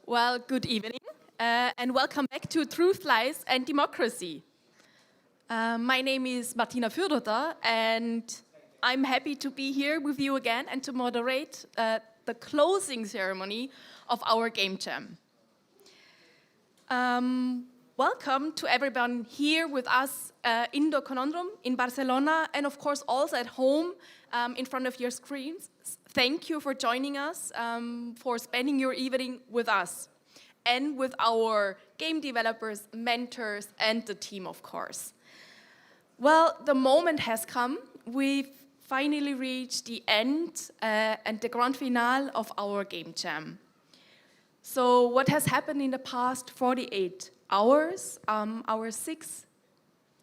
Well, good evening, and welcome back to Truth, Lies and Democracy. My name is Martina Fürdotter, and I'm happy to be here with you again and to moderate the closing ceremony of our Game Jam. Welcome to everyone here with us in the Conundrum in Barcelona, and of course also at home in front of your screens. Thank you for joining us, for spending your evening with us and with our game developers, mentors, and the team, of course. Well, the moment has come. We've finally reached the end and the grand finale of our Game Jam. So what has happened in the past 48 hours? Our six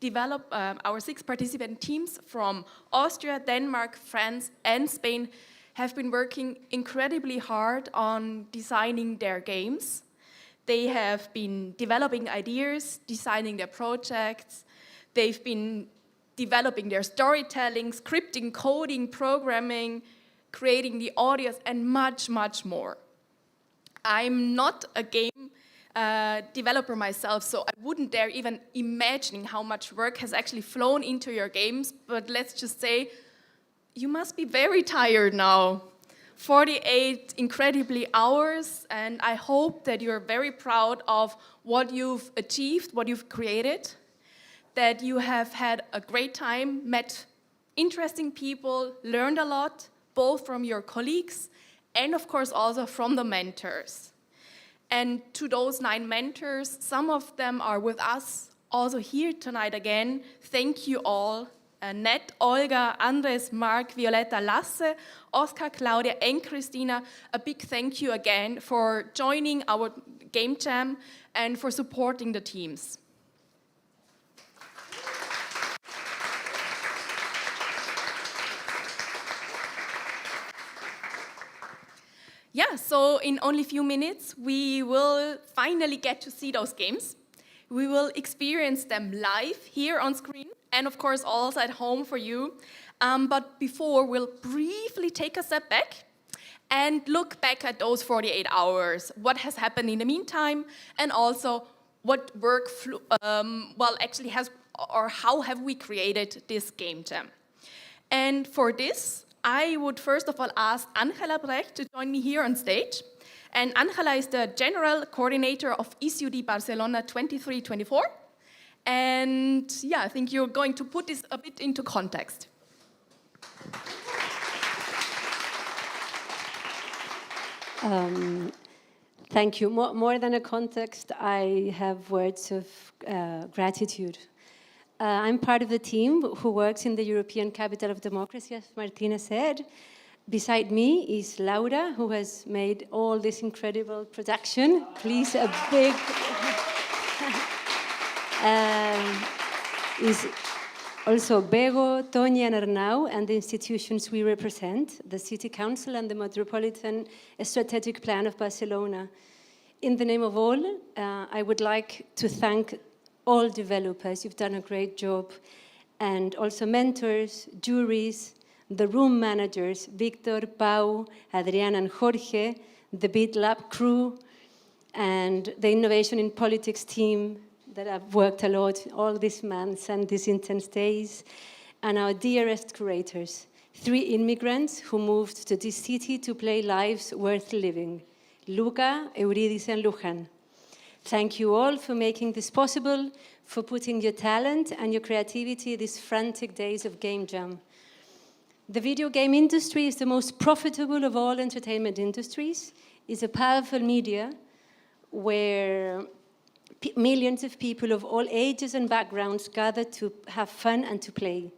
participant teams from Austria, Denmark, France, and Spain have been working incredibly hard on designing their games. They have been developing ideas, designing their projects. They've been developing their storytelling, scripting, coding, programming, creating the audios, and much, much more. I'm not a game developer myself, so I wouldn't dare even imagine how much work has actually flown into your games, but let's just say, you must be very tired now. 48 incredibly hours, and I hope that you're very proud of what you've achieved, what you've created, that you have had a great time, met interesting people, learned a lot, both from your colleagues and of course also from the mentors. And to those 9 mentors, some of them are with us also here tonight again. Thank you all. Ned, Olga, Andres, Mark, Violetta, Lasse, Oscar, Claudia, and Christina, a big thank you again for joining our Game Jam and for supporting the teams. Yeah, so in only a few minutes, we will finally get to see those games. We will experience them live here on screen and of course also at home for you. But before, we'll briefly take a step back and look back at those 48 hours, what has happened in the meantime, and also what work how have we created this Game Jam. And for this, I would first of all ask Angela Brecht to join me here on stage. And Angela is the General Coordinator of ECUD Barcelona 23-24. And yeah, I think you're going to put this a bit into context. Thank you. More than a context, I have words of gratitude. I'm part of the team who works in the European Capital of Democracy, as Martina said. Beside me is Laura, who has made all this incredible production. Please, a big... is also Bego, Toñi, and Arnau, and the institutions we represent, the City Council and the Metropolitan Estratègic Plan of Barcelona. In the name of all, I would like to thank all developers. You've done a great job. And also mentors, juries, the room managers, Victor, Pau, Adrián, and Jorge, the BitLab crew, and the Innovation in Politics team that have worked a lot all these months and these intense days, and our dearest curators, 3 immigrants who moved to this city to play lives worth living, Luca, Eurydice, and Luján. Thank you all for making this possible, for putting your talent and your creativity these frantic days of Game Jam. The video game industry is the most profitable of all entertainment industries. It's a powerful media where millions of people of all ages and backgrounds gather to have fun and to play.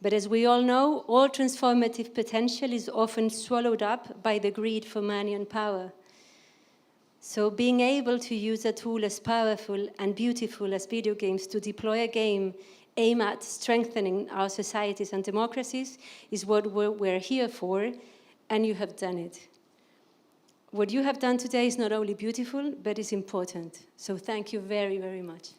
But as we all know, all transformative potential is often swallowed up by the greed for money and power. So being able to use a tool as powerful and beautiful as video games to deploy a game aimed at strengthening our societies and democracies is what we're here for, and you have done it. What you have done today is not only beautiful, but is important. So thank you very, very much.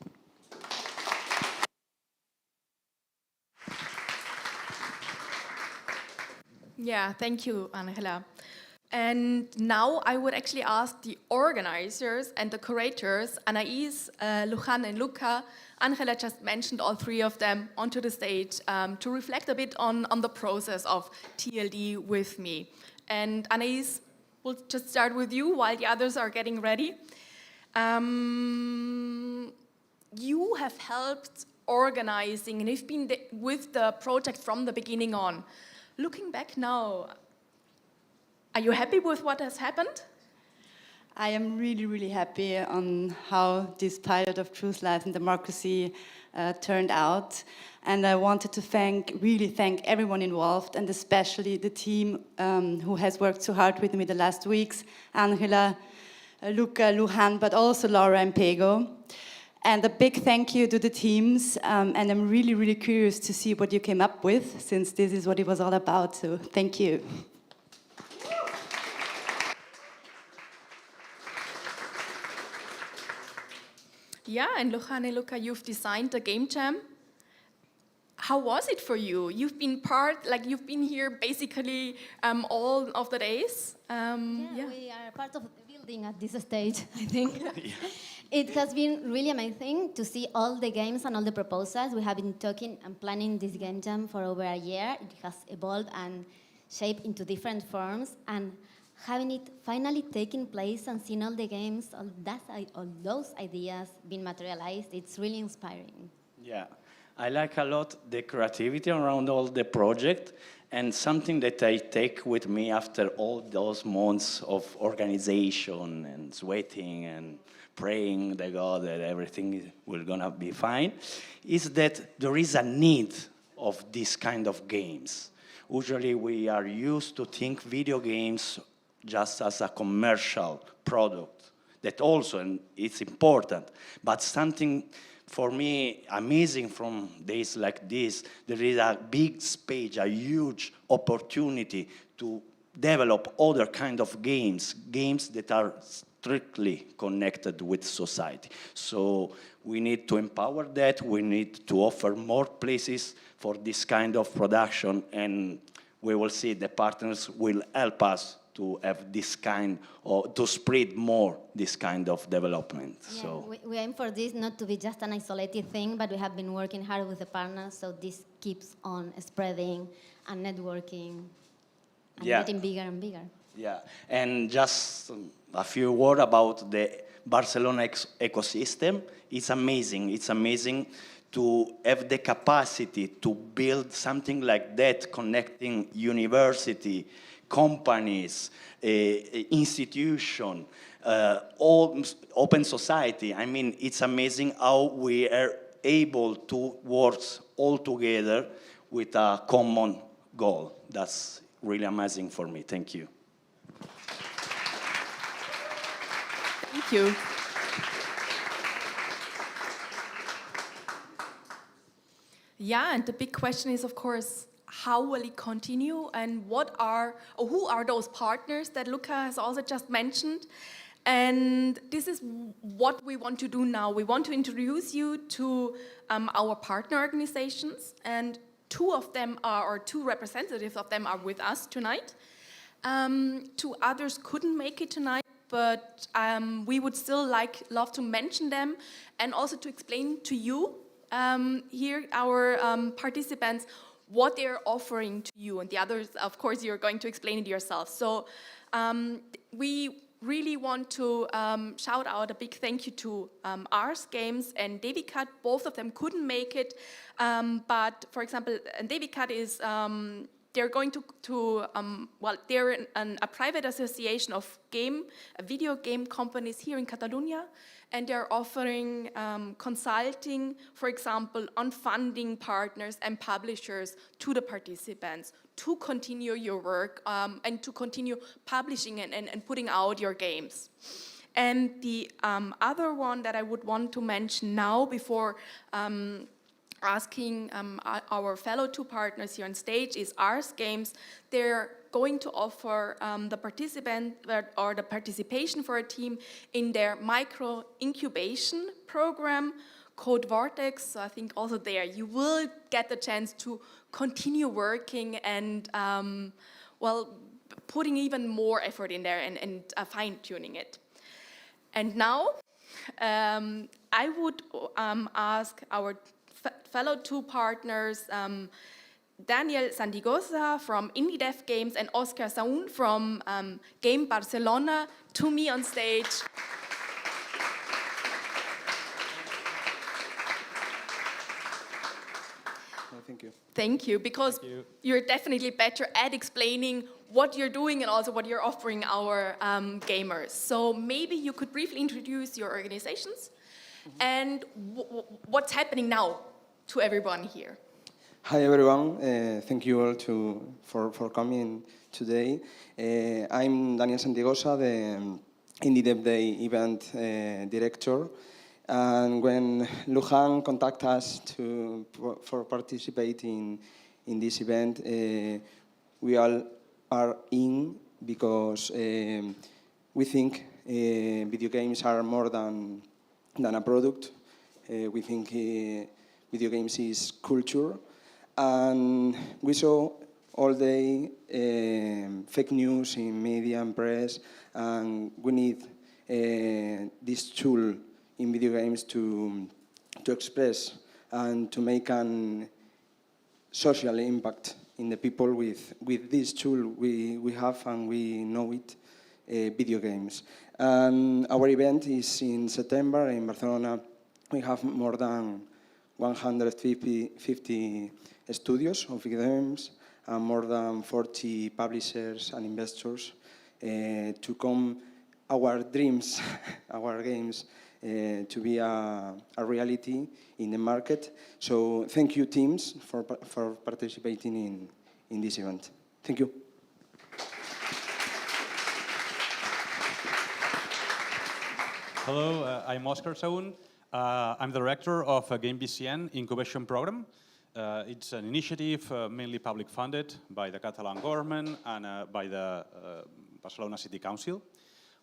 Yeah, thank you, Angela. And now I would actually ask the organizers and the curators, Anais, Luján and Luca, Angela just mentioned all three of them, onto the stage to reflect a bit on the process of TLD with me. And Anais, we'll just start with you while the others are getting ready. You have helped organizing and you've been with the project from the beginning on. Looking back now, are you happy with what has happened? I am really, really happy on how this pilot of Truth, Life and Democracy turned out. And I wanted to really thank everyone involved, and especially the team who has worked so hard with me the last weeks, Angela, Luca, Luján, but also Laura and Pego. And a big thank you to the teams, and I'm really, really curious to see what you came up with, since this is what it was all about, so thank you. Yeah, and Luján and Luca, you've designed the game jam. How was it for you? You've been you've been here basically all of the days. Yeah, we are part of the building at this stage, I think. It has been really amazing to see all the games and all the proposals. We have been talking and planning this game jam for over a year. It has evolved and shaped into different forms, and having it finally taking place and seeing all the games, all those ideas being materialized, it's really inspiring. Yeah, I like a lot the creativity around all the project, and something that I take with me after all those months of organization and sweating and praying to God that everything will gonna be fine, is that there is a need of this kind of games. Usually we are used to think video games just as a commercial product, that also, and it's important, but something for me amazing from days like this, there is a big space, a huge opportunity to develop other kind of games that are strictly connected with society. So we need to empower that, we need to offer more places for this kind of production, and we will see the partners will help us to have this kind, or to spread more this kind of development. Yeah, so we aim for this not to be just an isolated thing, but we have been working hard with the partners, so this keeps on spreading and networking and getting bigger and bigger. Yeah, and just a few words about the Barcelona ecosystem. It's amazing to have the capacity to build something like that, connecting university, companies, institution, all open society. I mean, it's amazing how we are able to work all together with a common goal. That's really amazing for me. Thank you. Thank you. Yeah, and the big question is, of course, how will it continue, and who are those partners that Luca has also just mentioned? And this is what we want to do now. We want to introduce you to our partner organizations, and two representatives of them are with us tonight. Two others couldn't make it tonight, but we would still love to mention them and also to explain to you here, our participants, what they're offering to you, and the others, of course, you're going to explain it yourself. So we really want to shout out a big thank you to ArsGames and DeviCat. Both of them couldn't make it, but for example, DeviCat is they're going they're a private association of video game companies here in Catalonia, and they're offering consulting, for example, on funding partners and publishers to the participants to continue your work and to continue publishing and putting out your games. And the other one that I would want to mention now before asking our fellow two partners here on stage is ArsGames. They're going to offer the participant or the participation for a team in their micro incubation program, Code Vortex. So I think also there you will get the chance to continue working and putting even more effort in there and fine-tuning it. And now, I would ask our fellow two partners, Daniel Santigosa from IndieDevDay and Oscar Saun from Game Barcelona, to me on stage. Thank you. Thank you, because you're definitely better at explaining what you're doing and also what you're offering our gamers. So maybe you could briefly introduce your organizations and what's happening now to everyone here. Hi everyone, thank you all for coming today. I'm Daniel Santigosa, the IndieDevDay event director. And when Luján contacted us for participating in this event, we all are in because we think video games are more than a product. We think video games is culture. And we saw all day fake news in media and press, and we need this tool in video games to express and to make an social impact in the people with this tool we have and we know it, video games. And our event is in September in Barcelona. We have more than 150 studios of video games and more than 40 publishers and investors to come our dreams, our games, to be a reality in the market. So thank you, teams, for participating in this event. Thank you. Hello, I'm Oscar Saun. I'm the director of a GameBCN incubation program. It's an initiative mainly public funded by the Catalan government and by the Barcelona City Council.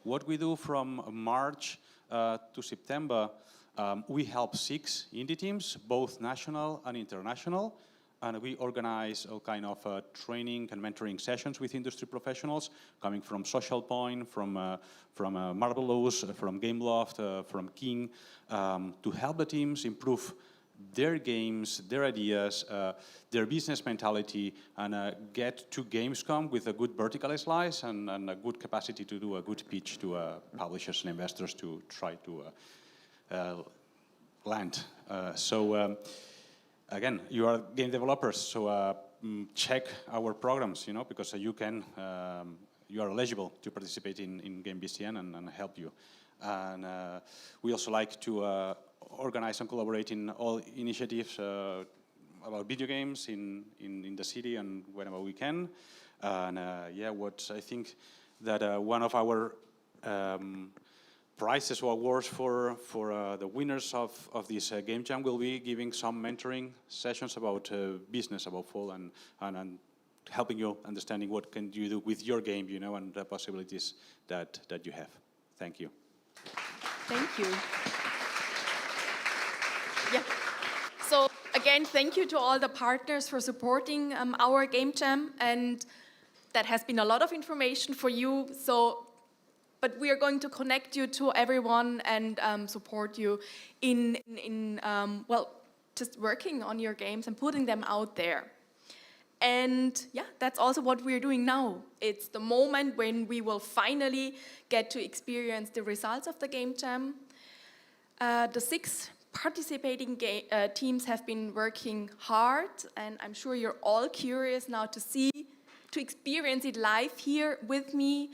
What we do from March to September, we help 6 indie teams, both national and international, and we organize all kind of training and mentoring sessions with industry professionals coming from Social Point, from Marvelous, from Gameloft, from King, to help the teams improve their games, their ideas, their business mentality, and get to Gamescom with a good vertical slice and a good capacity to do a good pitch to publishers and investors to try to land. Again, you are game developers, so check our programs, because you are eligible to participate in GameBCN and help you. And we also like to organize and collaborate in all initiatives about video games in the city and whenever we can. And what I think that one of our prizes or awards for the winners of this game jam will be giving some mentoring sessions about business above all and helping you understanding what can you do with your game, and the possibilities that you have. Thank you. Thank you. Yeah. So again, thank you to all the partners for supporting our game jam, and that has been a lot of information for you. But we are going to connect you to everyone and support you in just working on your games and putting them out there. And yeah, that's also what we're doing now. It's the moment when we will finally get to experience the results of the game jam. The 6 participating teams have been working hard, and I'm sure you're all curious now to experience it live here with me,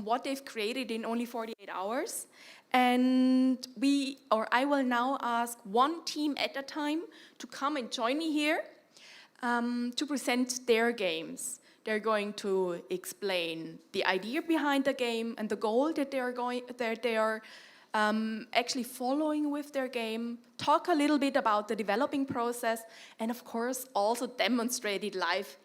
what they've created in only 48 hours. And I will now ask one team at a time to come and join me here to present their games. They're going to explain the idea behind the game and the goal that they are actually following with their game, talk a little bit about the developing process, and of course also demonstrate it live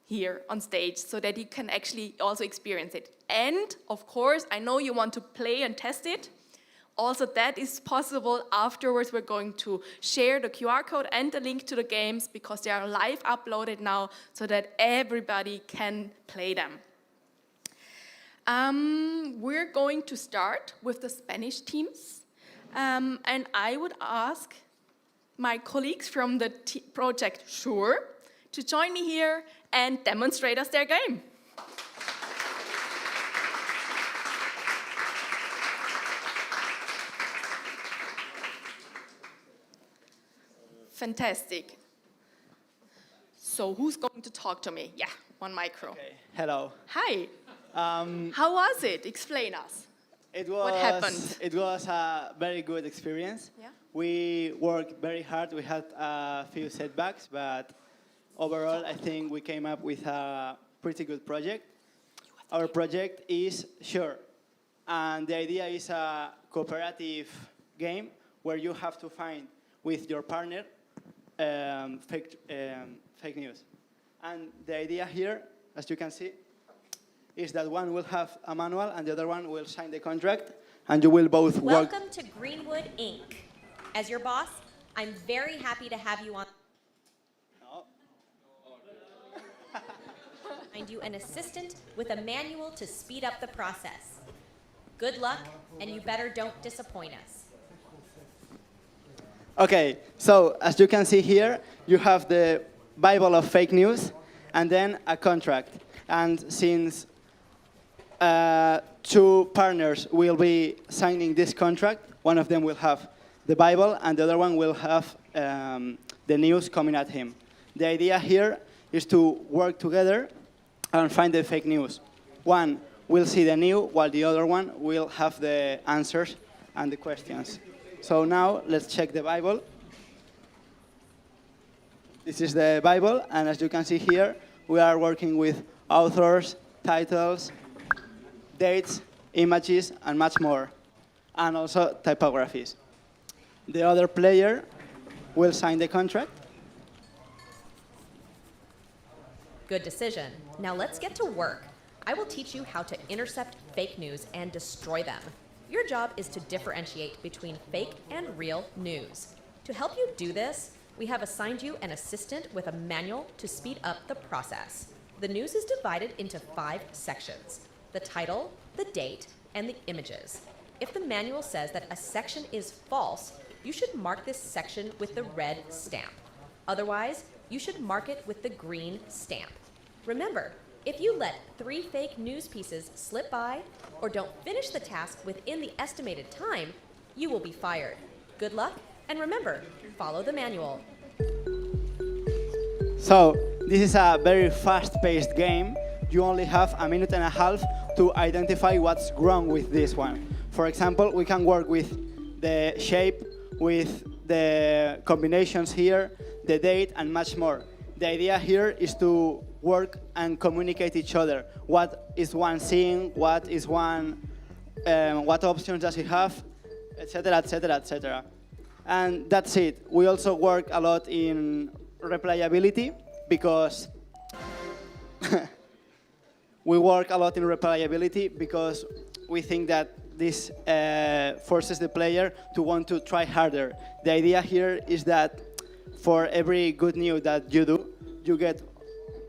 here on stage so that you can actually also experience it. And of course, I know you want to play and test it. Also, that is possible. Afterwards, we're going to share the QR code and the link to the games because they are live uploaded now so that everybody can play them. We're going to start with the Spanish teams. And I would ask my colleagues from the project Sure to join me here and demonstrate us their game. Fantastic. So who's going to talk to me? Yeah, one micro. Okay. Hello. Hi. How was it? Explain us. What happened? It was a very good experience. Yeah. We worked very hard. We had a few setbacks, but overall, I think we came up with a pretty good project. Our project is Sure, and the idea is a cooperative game where you have to find with your partner fake news. And the idea here, as you can see, is that one will have a manual and the other one will sign the contract, and you will both work. Welcome to Greenwood Inc. As your boss, I'm very happy to have you on. Find you an assistant with a manual to speed up the process. Good luck, and you better don't disappoint us. Okay, so as you can see here, you have the Bible of fake news and then a contract. And since two partners will be signing this contract, one of them will have the Bible and the other one will have the news coming at him. The idea here is to work together and find the fake news. One will see the news while the other one will have the answers and the questions. So now let's check the Bible. This is the Bible, and as you can see here, we are working with authors, titles, dates, images, and much more, and also typographies. The other player will sign the contract. Good decision. Now let's get to work. I will teach you how to intercept fake news and destroy them. Your job is to differentiate between fake and real news. To help you do this, we have assigned you an assistant with a manual to speed up the process. The news is divided into 5 sections: the title, the date, and the images. If the manual says that a section is false, you should mark this section with the red stamp. Otherwise, you should mark it with the green stamp. Remember, if you let 3 fake news pieces slip by or don't finish the task within the estimated time, you will be fired. Good luck, and remember, follow the manual. So this is a very fast-paced game. You only have a minute and a half to identify what's wrong with this one. For example, we can work with the shape, with the combinations here, the date, and much more. The idea here is to work and communicate each other. What is one seeing? What is one? What options does he have? Etc. Etc. Etc. And that's it. We also work a lot in replayability because we think that this forces the player to want to try harder. The idea here is that for every good news that you do, you get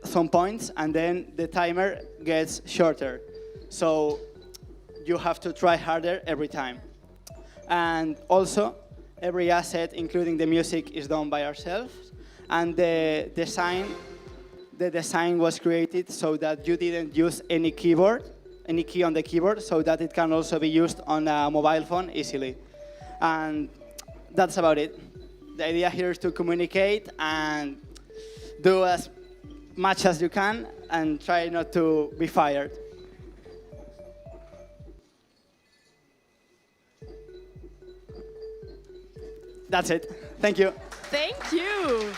some points, and then the timer gets shorter. So you have to try harder every time. And also, every asset, including the music, is done by ourselves. And the design was created so that you didn't use any key on the keyboard, so that it can also be used on a mobile phone easily. And that's about it. The idea here is to communicate and do as much as you can and try not to be fired. That's it. Thank you. Thank you.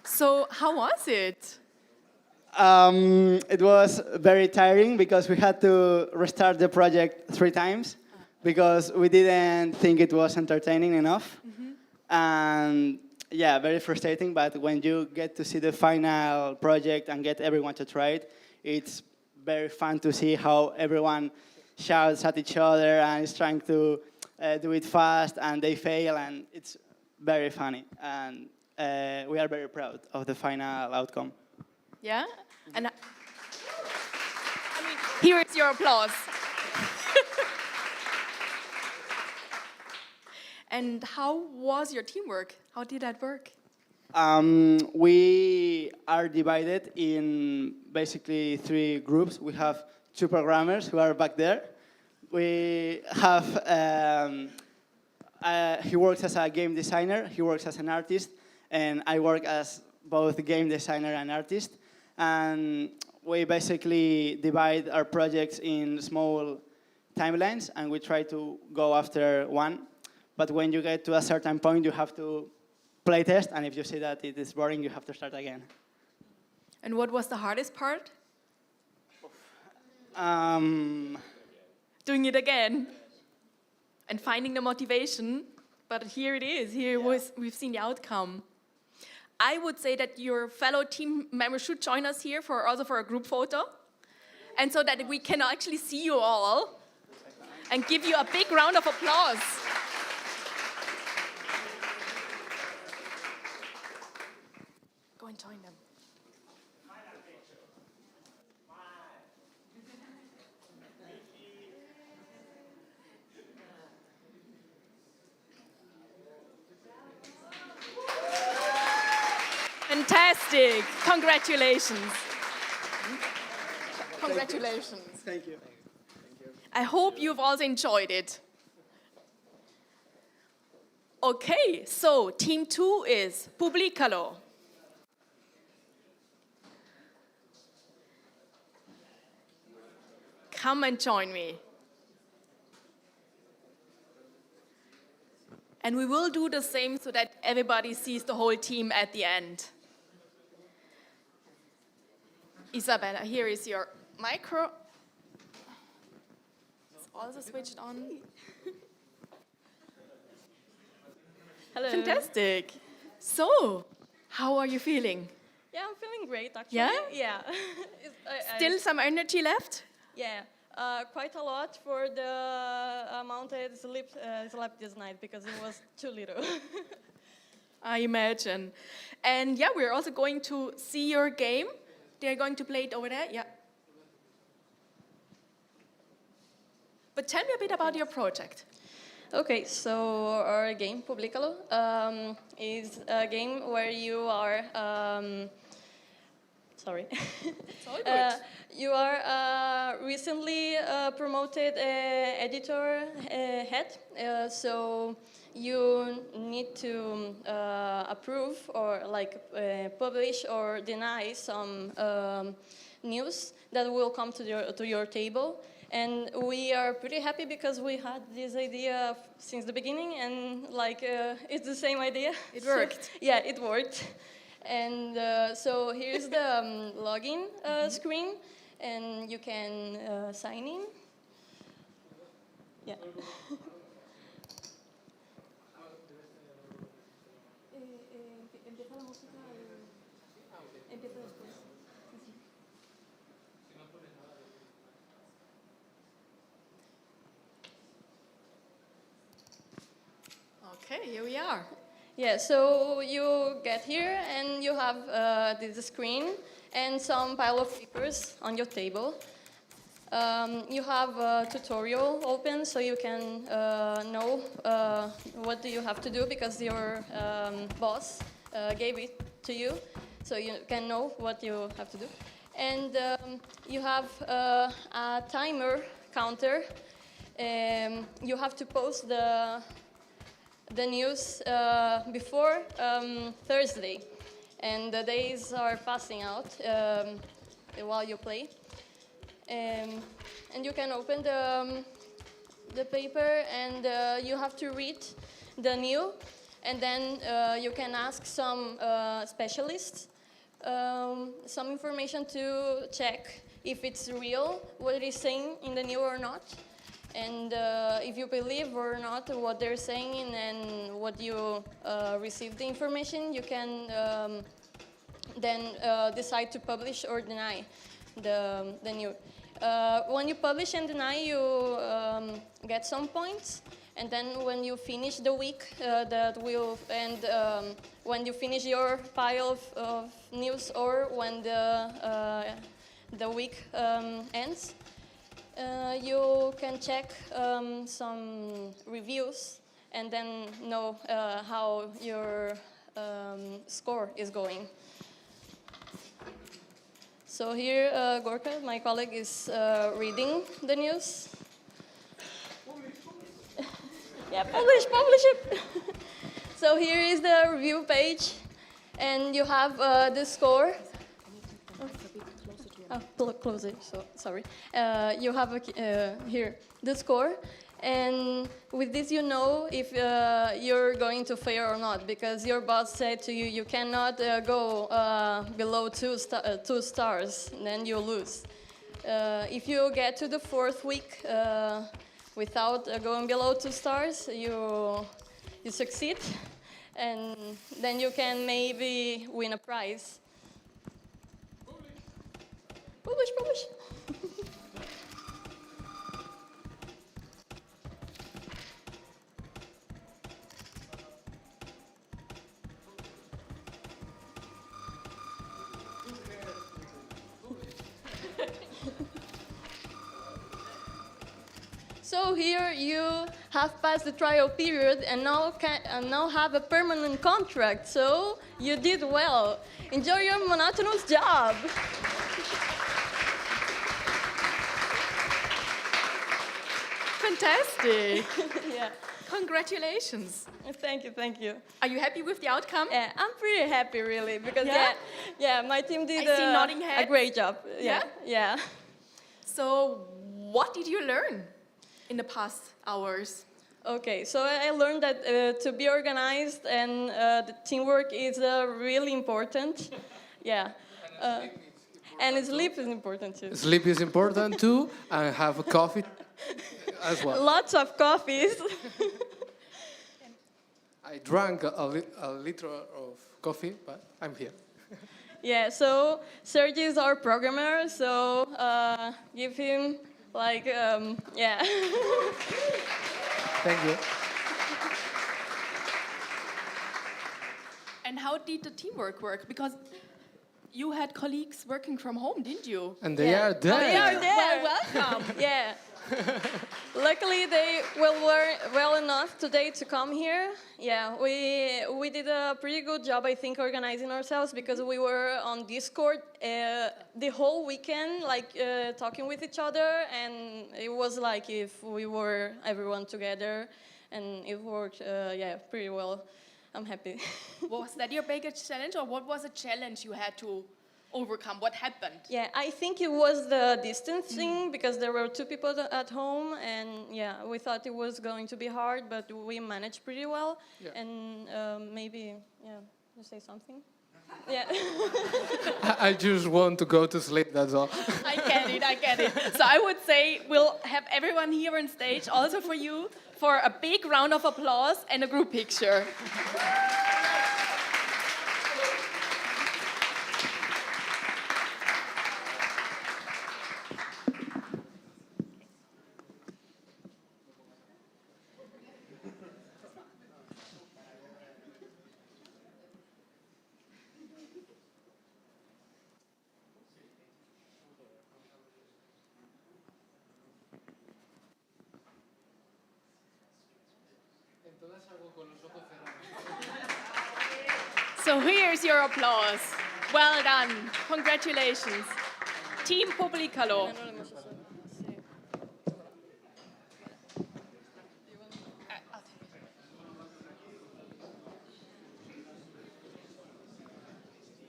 So how was it? It was very tiring because we had to restart the project 3 times because we didn't think it was entertaining enough. And yeah, very frustrating, but when you get to see the final project and get everyone to try it, it's very fun to see how everyone shouts at each other and is trying to do it fast, and they fail, and it's very funny. And we are very proud of the final outcome. Yeah? And here is your applause. And how was your teamwork? How did that work? We are divided in basically 3 groups. We have 2 programmers who are back there. We have, he works as a game designer, he works as an artist, and I work as both game designer and artist. And we basically divide our projects in small timelines, and we try to go after one. But when you get to a certain point, you have to play test, and if you see that it is boring, you have to start again. And what was the hardest part? Doing it again and finding the motivation. But here it is. We've seen the outcome. I would say that your fellow team members should join us here for a group photo, and so that we can actually see you all and give you a big round of applause. Go and join them. Fantastic. Congratulations. Congratulations. Thank you. I hope you've also enjoyed it. Okay, so team 2 is Publicalo. Come and join me. And we will do the same so that everybody sees the whole team at the end. Isabella, here is your micro. It's also switched on. Hello. Fantastic. So, how are you feeling? Yeah, I'm feeling great, actually. Yeah? Yeah. Still some energy left? Yeah, quite a lot for the amount I slept this night, because it was too little. I imagine. And yeah, we're also going to see your game. They're going to play it over there, yeah. But tell me a bit about your project. Okay, so our game, Publicalo, is a game where you are... sorry. It's all good. You are recently promoted editor head, so you need to approve or publish or deny some news that will come to your table. And we are pretty happy because we had this idea since the beginning, and it's the same idea. It worked. Yeah, it worked. And so here's the login screen, and you can sign in. Yeah. Okay, here we are. Yeah, so you get here and you have this screen and some pile of papers on your table. You have a tutorial open so you can know what do you have to do, because your boss gave it to you, so you can know what you have to do. And you have a timer counter. You have to post the news before Thursday, and the days are passing out while you play. And you can open the paper, and you have to read the news, and then you can ask some specialists some information to check if it's real, what it is saying in the news or not. And if you believe or not what they're saying and what you receive the information, you can then decide to publish or deny the news. When you publish and deny, you get some points, And then when you finish the week, when you finish your pile of news, or when the week ends, you can check some reviews and then know how your score is going. So here, Gorka, my colleague, is reading the news. Yeah, publish it. So here is the review page, and you have the score. Close it. So sorry. You have here the score, and with this you know if you're going to fail or not, because your boss said to you you cannot go below 2 stars, then you lose. If you get to the 4th week without going below 2 stars, you succeed, and then you can maybe win a prize. Publish. So here you have passed the trial period and now have a permanent contract. So you did well. Enjoy your monotonous job. Fantastic. Yeah. Congratulations. Thank you. Are you happy with the outcome? Yeah, I'm pretty happy, really, because my team did nodding a heads. great job. Yeah. So what did you learn in the past hours? Okay, so I learned that to be organized and the teamwork is really important. Yeah. And sleep is important too. Sleep is important too, and have a coffee as well. Lots of coffees. I drank a liter of coffee, but I'm here. Yeah, so Sergi is our programmer, so give him yeah. Thank you. And how did the teamwork work? Because you had colleagues working from home, didn't you? And they are there. They are there. Well, welcome. Yeah. Luckily, they were well enough today to come here. Yeah, we did a pretty good job, I think, organizing ourselves, because we were on Discord the whole weekend, talking with each other, and it was like if we were everyone together, and it worked, pretty well. I'm happy. Was that your biggest challenge, or what was a challenge you had to overcome? What happened? Yeah, I think it was the distance thing, because there were 2 people at home, and we thought it was going to be hard, but we managed pretty well. Yeah. And maybe, you say something? Yeah. I just want to go to sleep, that's all. I get it. So I would say we'll have everyone here on stage, also for you, for a big round of applause and a group picture. So here's your applause. Well done. Congratulations. Team Publicalo.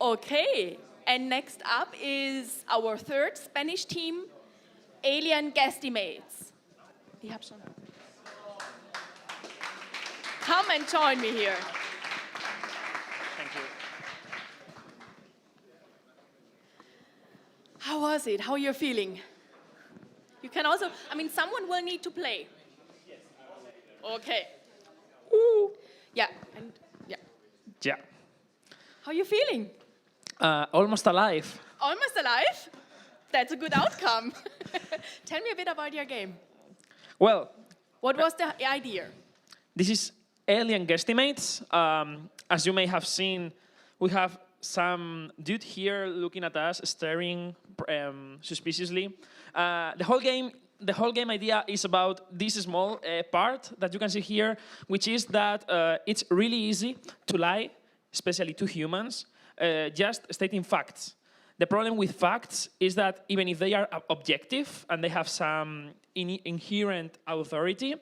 Okay, and next up is our 3rd Spanish team, Alien Guestimates. Come and join me here. Thank you. How was it? How are you feeling? You can also, someone will need to play. Okay. Ooh. Yeah. Yeah. How are you feeling? Almost alive. Almost alive? That's a good outcome. Tell me a bit about your game. Well, What was the idea? This is alien guesstimates. As you may have seen, we have some dude here looking at us, staring suspiciously. The whole game idea is about this small part that you can see here, which is that it's really easy to lie, especially to humans, just stating facts. The problem with facts is that even if they are objective and they have some inherent authority,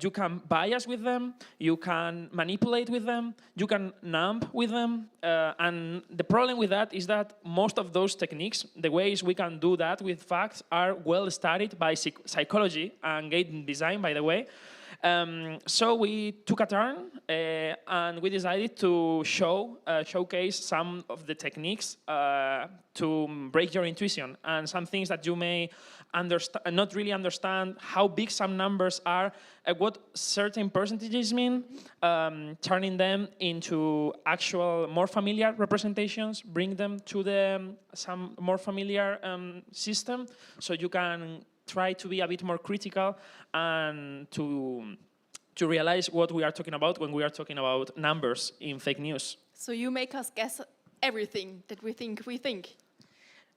you can bias with them, you can manipulate with them, you can numb with them, and the problem with that is that most of those techniques, the ways we can do that with facts, are well studied by psychology and game design, by the way. So we took a turn and we decided to showcase some of the techniques to break your intuition and some things that you may not really understand how big some numbers are, what certain percentages mean, turning them into actual more familiar representations, bring them to some more familiar system so you can try to be a bit more critical and to realize what we are talking about when we are talking about numbers in fake news. So you make us guess everything that we think.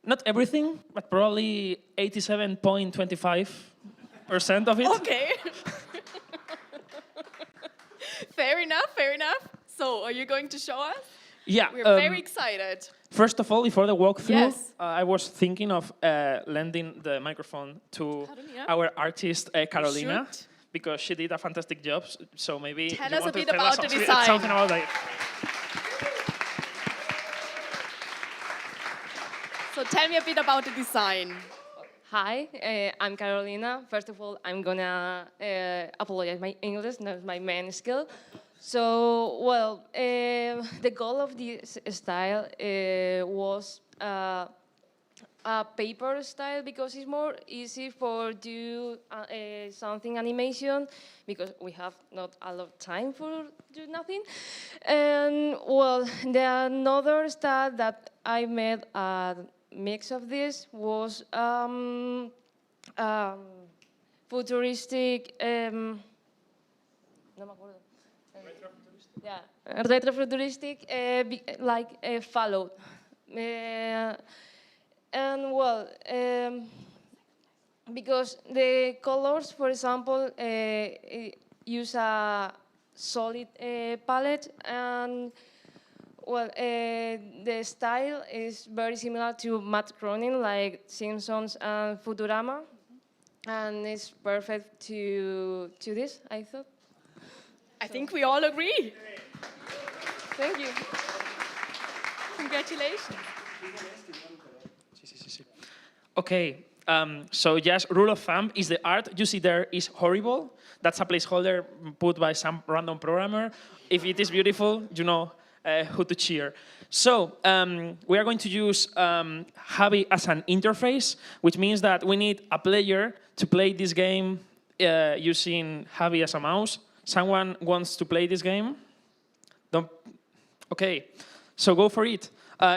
Not everything, but probably 87.25% of it. Okay. Fair enough. So are you going to show us? Yeah. We're very excited. First of all, before the walkthrough, Yes. I was thinking of lending the microphone to our artist, Carolina, because she did a fantastic job. So maybe tell us a bit about the design. Something about that. So tell me a bit about the design. Hi, I'm Carolina. First of all, I'm gonna apologize. My English not my main skill. So, well, the goal of this style was a paper style because it's more easy for do something animation because we have not a lot of time for do nothing. And well, the another style that I made a mix of this was futuristic. No me acuerdo. Yeah, retrofuturistic, like Fallout. And well, because the colors, for example, use a solid palette, and well, the style is very similar to Matt Groening, like Simpsons and Futurama, and it's perfect to this, I thought. I think we all agree. Thank you. Congratulations. Okay, so just rule of thumb is the art you see there is horrible. That's a placeholder put by some random programmer. If it is beautiful, you know who to cheer. So we are going to use Javi as an interface, which means that we need a player to play this game using Javi as a mouse. Someone wants to play this game? Don't. Okay, so go for it.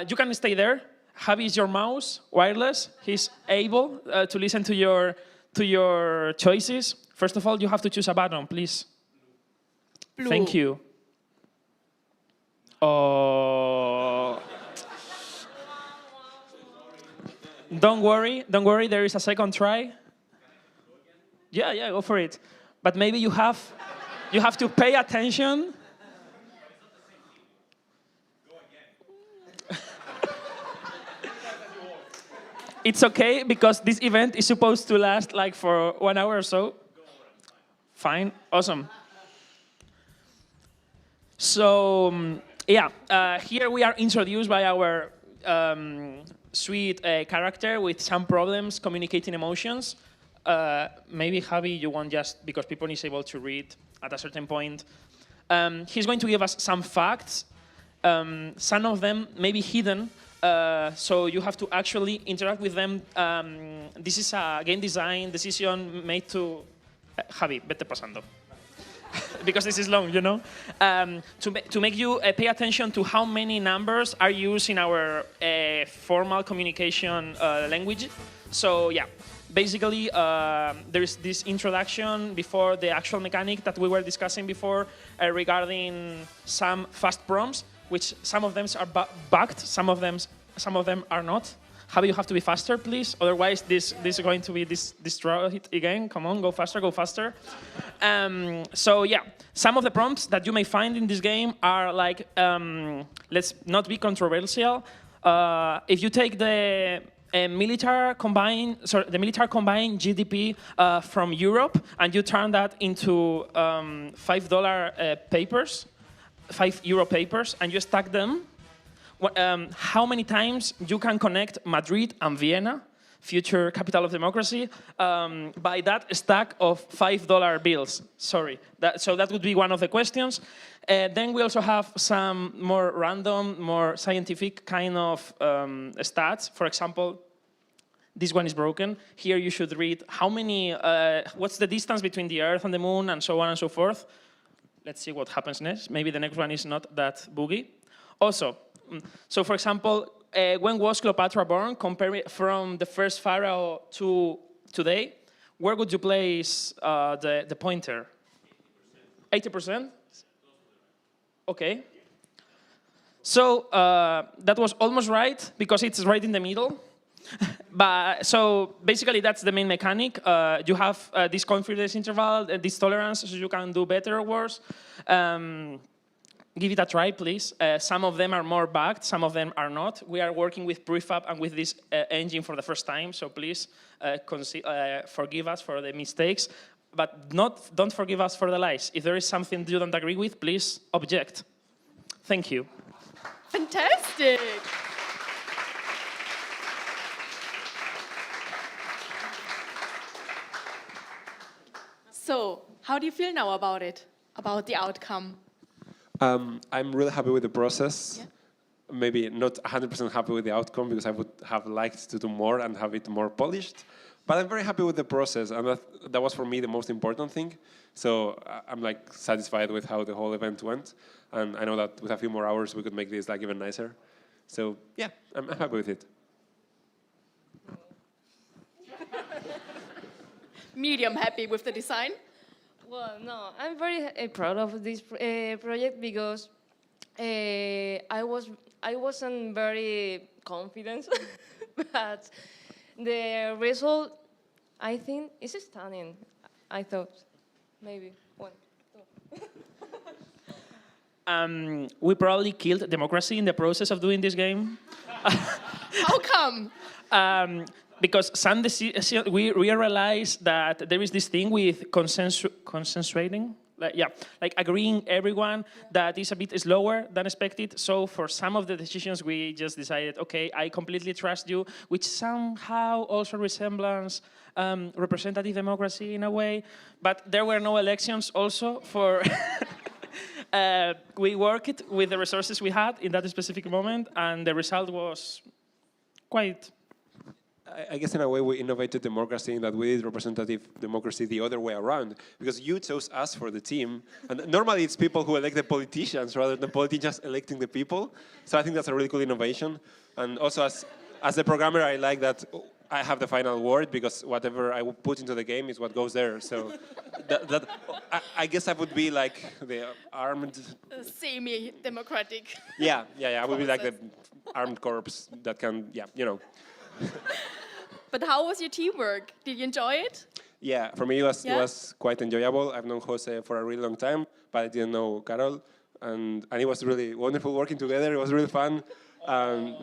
You can stay there. Javi is your mouse, wireless. He's able to listen to your choices. First of all, you have to choose a button, please. Blue. Thank you. Oh. Don't worry. There is a second try. Yeah, go for it. But maybe you have to pay attention. It's okay because this event is supposed to last like for 1 hour or so. Fine, awesome. So here we are introduced by our sweet character with some problems communicating emotions. Maybe Javi, you want just because people is able to read at a certain point. He's going to give us some facts. Some of them may be hidden. So you have to actually interact with them. This is a game design decision made to... Javi, vete pasando. Because this is long, you know? To make you pay attention to how many numbers are used in our formal communication language. So yeah, Basically, there is this introduction before the actual mechanic that we were discussing before regarding some fast prompts, which some of them are bugged, some of them are not. Javi, you have to be faster, please. Otherwise, this is going to be destroyed again. Come on, go faster, go faster. So yeah, some of the prompts that you may find in this game are like, let's not be controversial. If you take the military combined GDP from Europe and you turn that into $5 papers, €5 papers, and you stack them, how many times you can connect Madrid and Vienna, future capital of democracy, by that stack of $5 bills? Sorry. So that would be one of the questions. Then we also have some more random, more scientific kind of stats. For example, this one is broken. Here you should read how many, what's the distance between the Earth and the Moon, and so on and so forth. Let's see what happens next. Maybe the next one is not that boogie. Also, so for example, when was Cleopatra born? Compare from the first pharaoh to today. Where would you place the pointer? 80%? Okay. So that was almost right because it's right in the middle. But so basically that's the main mechanic. You have this confidence interval, this tolerance, so you can do better or worse. Give it a try, please. Some of them are more bugged, some of them are not. We are working with prefab and with this engine for the first time, so please forgive us for the mistakes, but don't forgive us for the lies. If there is something you don't agree with, please object. Thank you. Fantastic. So, how do you feel now about it, about the outcome? I'm really happy with the process. Yeah. Maybe not 100% happy with the outcome because I would have liked to do more and have it more polished. But I'm very happy with the process, and that was for me the most important thing. So I'm like satisfied with how the whole event went, and I know that with a few more hours we could make this like even nicer. So yeah, I'm happy with it. Medium happy with the design? Well, no, I'm very proud of this project because I wasn't very confident, but the result, I think, is stunning. I thought, maybe one, two. We probably killed democracy in the process of doing this game. How come? Because we realized that there is this thing with consensuating, like agreeing everyone that is a bit slower than expected. So for some of the decisions, we just decided, okay, I completely trust you, which somehow also resembles representative democracy in a way. But there were no elections also for... we worked with the resources we had in that specific moment, and the result was quite... I guess in a way we innovated democracy in that we did representative democracy the other way around, because you chose us for the team, and normally it's people who elect the politicians rather than politicians electing the people. So I think that's a really cool innovation. And also as the programmer, I like that I have the final word, because whatever I put into the game is what goes there. So I guess I would be like the armed... Semi-democratic. Yeah, I would be like the armed corps that can, But how was your teamwork? Did you enjoy it? Yeah, for me it was quite enjoyable. I've known Jose for a really long time, but I didn't know Carol. And it was really wonderful working together. It was really fun. I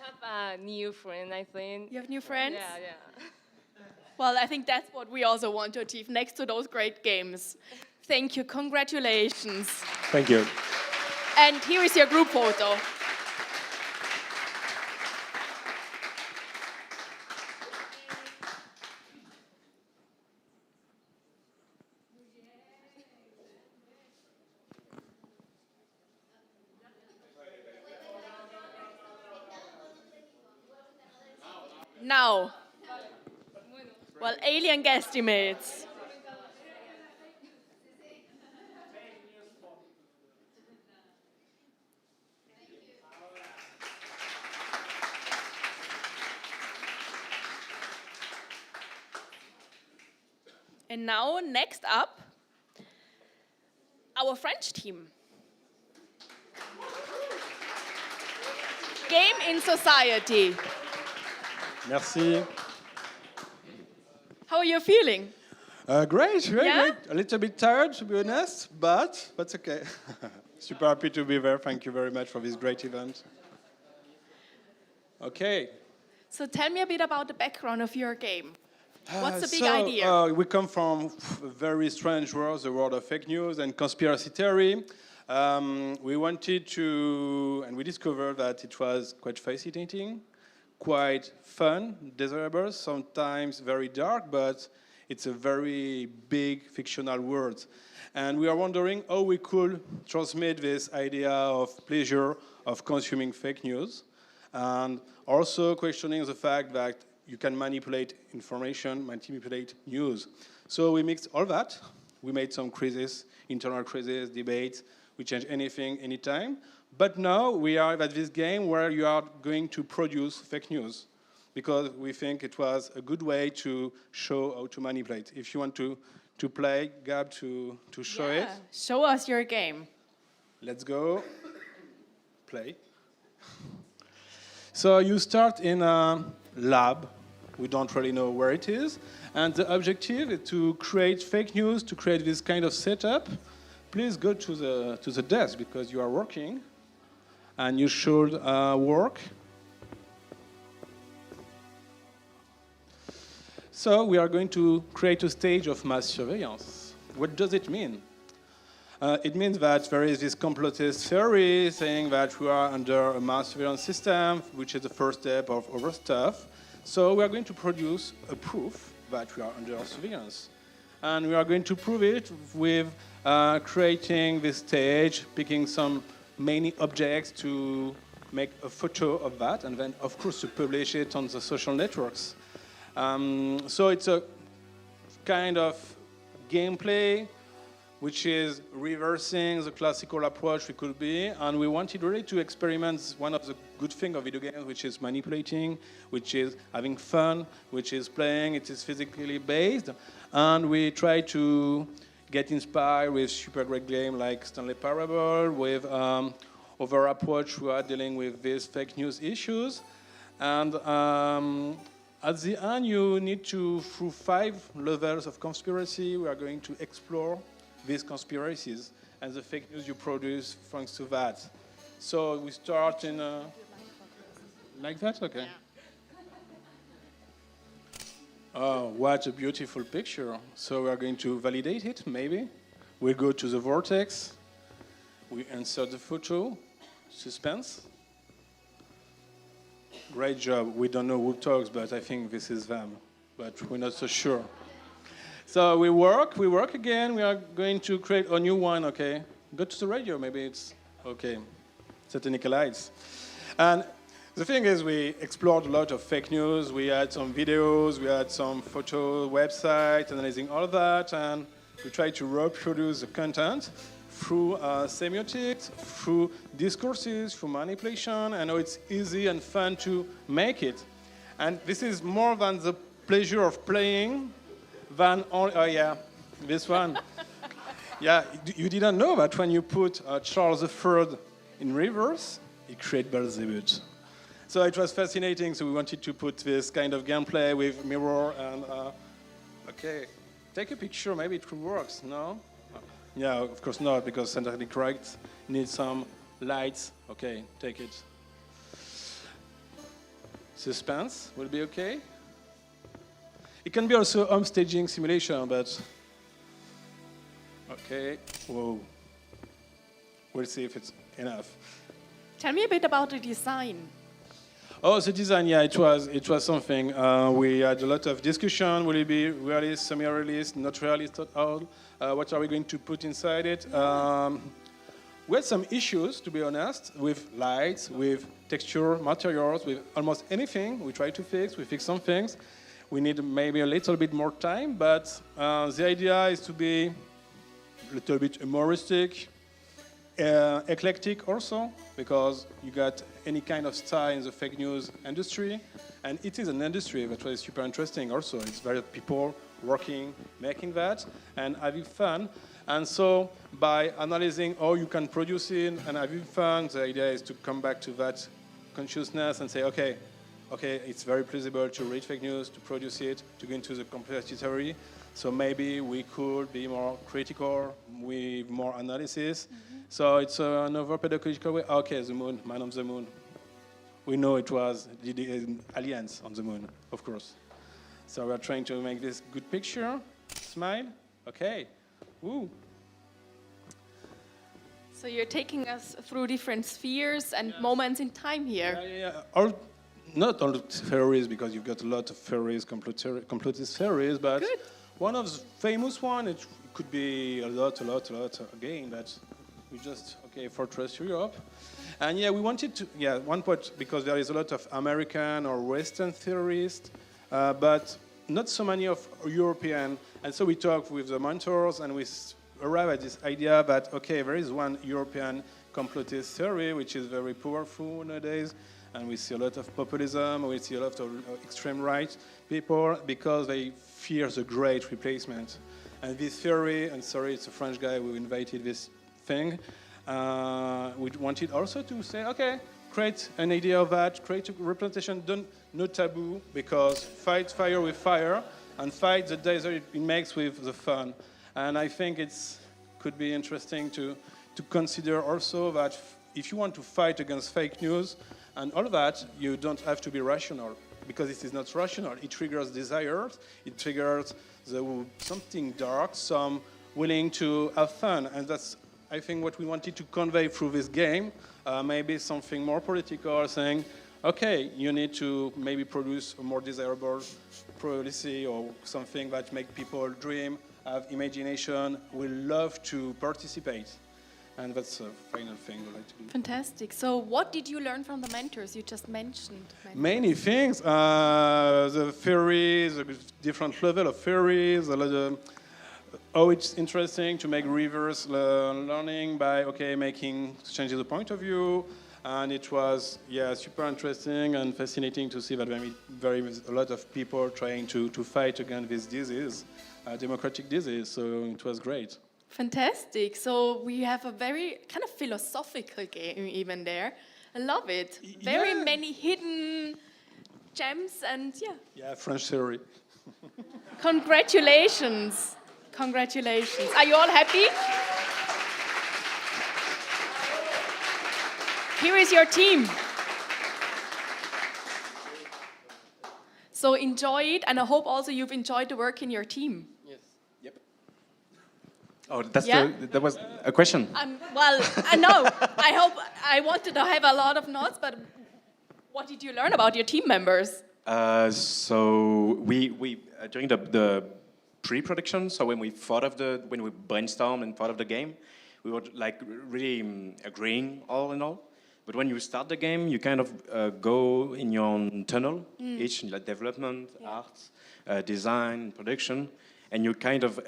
have a new friend, I think. You have new friends? Yeah. Well, I think that's what we also want to achieve next to those great games. Thank you. Congratulations. Thank you. And here is your group photo. Now, well, alien guesstimates. And now, next up, our French team. Game in Society. Merci. How are you feeling? Great, very Yeah? great. A little bit tired, to be honest, but that's okay. Super happy to be there. Thank you very much for this great event. Okay. So tell me a bit about the background of your game. What's the big idea? We come from a very strange world, the world of fake news and conspiracy theory. We wanted to, and we discovered that it was quite fascinating, quite fun, desirable, sometimes very dark, but it's a very big fictional world. And we are wondering how we could transmit this idea of pleasure of consuming fake news, and also questioning the fact that you can manipulate information, manipulate news. So we mixed all that. We made some quizzes, internal quizzes, debates. We change anything, anytime. But now we are at this game where you are going to produce fake news, because we think it was a good way to show how to manipulate. If you want to play, Gab, to show it. Show us your game. Let's go. Play. So you start in a lab. We don't really know where it is. And the objective is to create fake news, to create this kind of setup. Please go to the desk, because you are working. And you should work. So we are going to create a stage of mass surveillance. What does it mean? It means that there is this complotist theory saying that we are under a mass surveillance system, which is the first step of other stuff. So we are going to produce a proof that we are under surveillance. And we are going to prove it with creating this stage, picking some many objects to make a photo of that, and then, of course, to publish it on the social networks. So it's a kind of gameplay which is reversing the classical approach we could be, and we wanted really to experiment one of the good things of video games, which is manipulating, which is having fun, which is playing, it is physically based, and we try to get inspired with super great games like Stanley Parable, with other approach we are dealing with these fake news issues, and at the end you need to, through 5 levels of conspiracy, we are going to explore these conspiracies and the fake news you produce thanks to that. So we start in like that? Okay. Oh, what a beautiful picture. So we are going to validate it, maybe. We'll go to the vortex. We insert the photo. Suspense. Great job. We don't know who talks, but I think this is them. But we're not so sure. So we work again. We are going to create a new one, okay? Go to the radio, maybe it's okay. Satanic lights. And the thing is, we explored a lot of fake news. We had some videos, we had some photo websites, analyzing all that, and we tried to reproduce the content through semiotics, through discourses, through manipulation, and how it's easy and fun to make it. And this is more than the pleasure of playing, than only, oh yeah, this one. Yeah, you didn't know that when you put Charles III in reverse, it creates Beelzebub. So it was fascinating, so we wanted to put this kind of gameplay with mirror and, okay, take a picture, maybe it works, no? Yeah, of course not, because scientifically correct needs some lights. Okay, take it. Suspense will be okay. It can be also home staging simulation, but okay, whoa. We'll see if it's enough. Tell me a bit about the design. Oh, the design, yeah, it was something. We had a lot of discussion. Will it be realist, semi-realist, not realist at all? What are we going to put inside it? We had some issues, to be honest, with lights, with texture, materials, with almost anything. We tried to fix. We fixed some things. We need maybe a little bit more time, but the idea is to be a little bit humoristic, eclectic also, because you got any kind of style in the fake news industry, and it is an industry that was super interesting also. It's very people working, making that, and having fun. And so by analyzing how you can produce it and having fun, the idea is to come back to that consciousness and say, okay, it's very plausible to read fake news, to produce it, to go into the complexity theory. So maybe we could be more critical with more analysis. So it's another pedagogical way. Okay, the moon, man on the moon. We know it was the aliens on the moon, of course. So we're trying to make this good picture. Smile. Okay. Woo. So you're taking us through different spheres and moments in time here. Yeah. Not all theories, because you've got a lot of theories, complotist theories, but Good. One of the famous one, it could be a lot again, that we just, Fortress Europe. And yeah, we wanted to, one point, because there is a lot of American or Western theorists, but not so many of European. And so we talked with the mentors and we arrived at this idea that, there is one European complotist theory, which is very powerful nowadays. And we see a lot of populism, we see a lot of extreme right people because they fear the great replacement. And this theory, and sorry, it's a French guy who invented this thing, we wanted also to say, create an idea of that, create a representation, no taboo, because fight fire with fire, and fight the danger it makes with the fun. And I think it could be interesting to consider also that if you want to fight against fake news, and all of that, you don't have to be rational, because it is not rational. It triggers desires, it triggers something dark, some willing to have fun. And that's, I think, what we wanted to convey through this game. Maybe something more political, saying, you need to maybe produce a more desirable policy or something that make people dream, have imagination, will love to participate. And that's the final thing I'd like to do. Fantastic. So what did you learn from the mentors you just mentioned? Many things. The theories, the different level of theories, how it's interesting to make reverse learning by, changing the point of view. And it was, super interesting and fascinating to see that a lot of people trying to fight against this disease, democratic disease. So it was great. Fantastic. So we have a very kind of philosophical game even there. I love it. Very many hidden gems and Yeah, French theory. Congratulations. Congratulations. Are you all happy? Here is your team. So enjoy it, and I hope also you've enjoyed the work in your team. Oh, that was a question. Well, I know. I wanted to have a lot of notes, but what did you learn about your team members? So we during the pre-production, so when we brainstormed and thought of the game, we were really agreeing all in all. But when you start the game, you kind of go in your own tunnel, each development, art, design, production. And you kind of,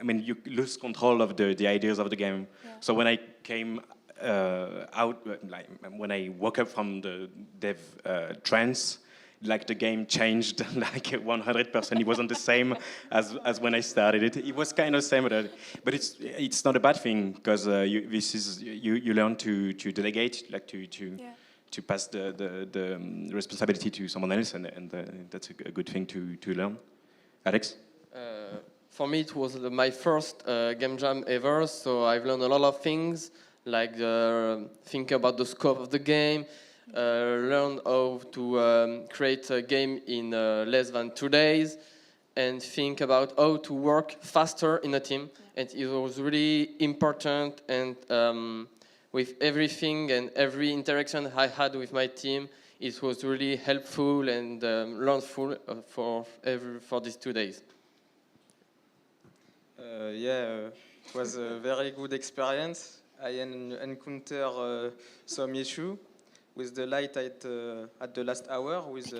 you lose control of the ideas of the game. Yeah. So when I came out, when I woke up from the dev trance, the game changed 100%. It wasn't the same as when I started it. It was kind of the same, but it's not a bad thing, because you learn to delegate, to pass the responsibility to someone else, and that's a good thing to learn. Alex? For me, it was my first game jam ever, so I've learned a lot of things, like think about the scope of the game, learn how to create a game in less than 2 days, and think about how to work faster in a team. And it was really important, and with everything and every interaction I had with my team, it was really helpful and learnful for these 2 days. It was a very good experience. I encountered some issue with the light at the last hour, with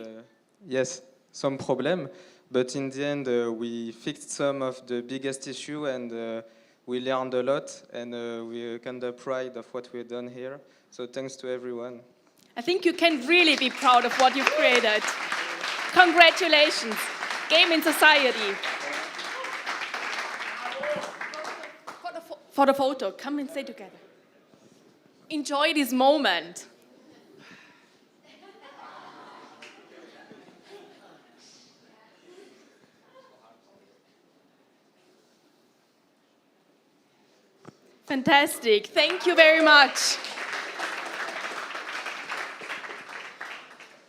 some problem. But in the end, we fixed some of the biggest issue, and we learned a lot, and we're kind of proud of what we've done here. So thanks to everyone. I think you can really be proud of what you've created. Congratulations. Game in Society. For the photo, come and stay together. Enjoy this moment. Fantastic. Thank you very much.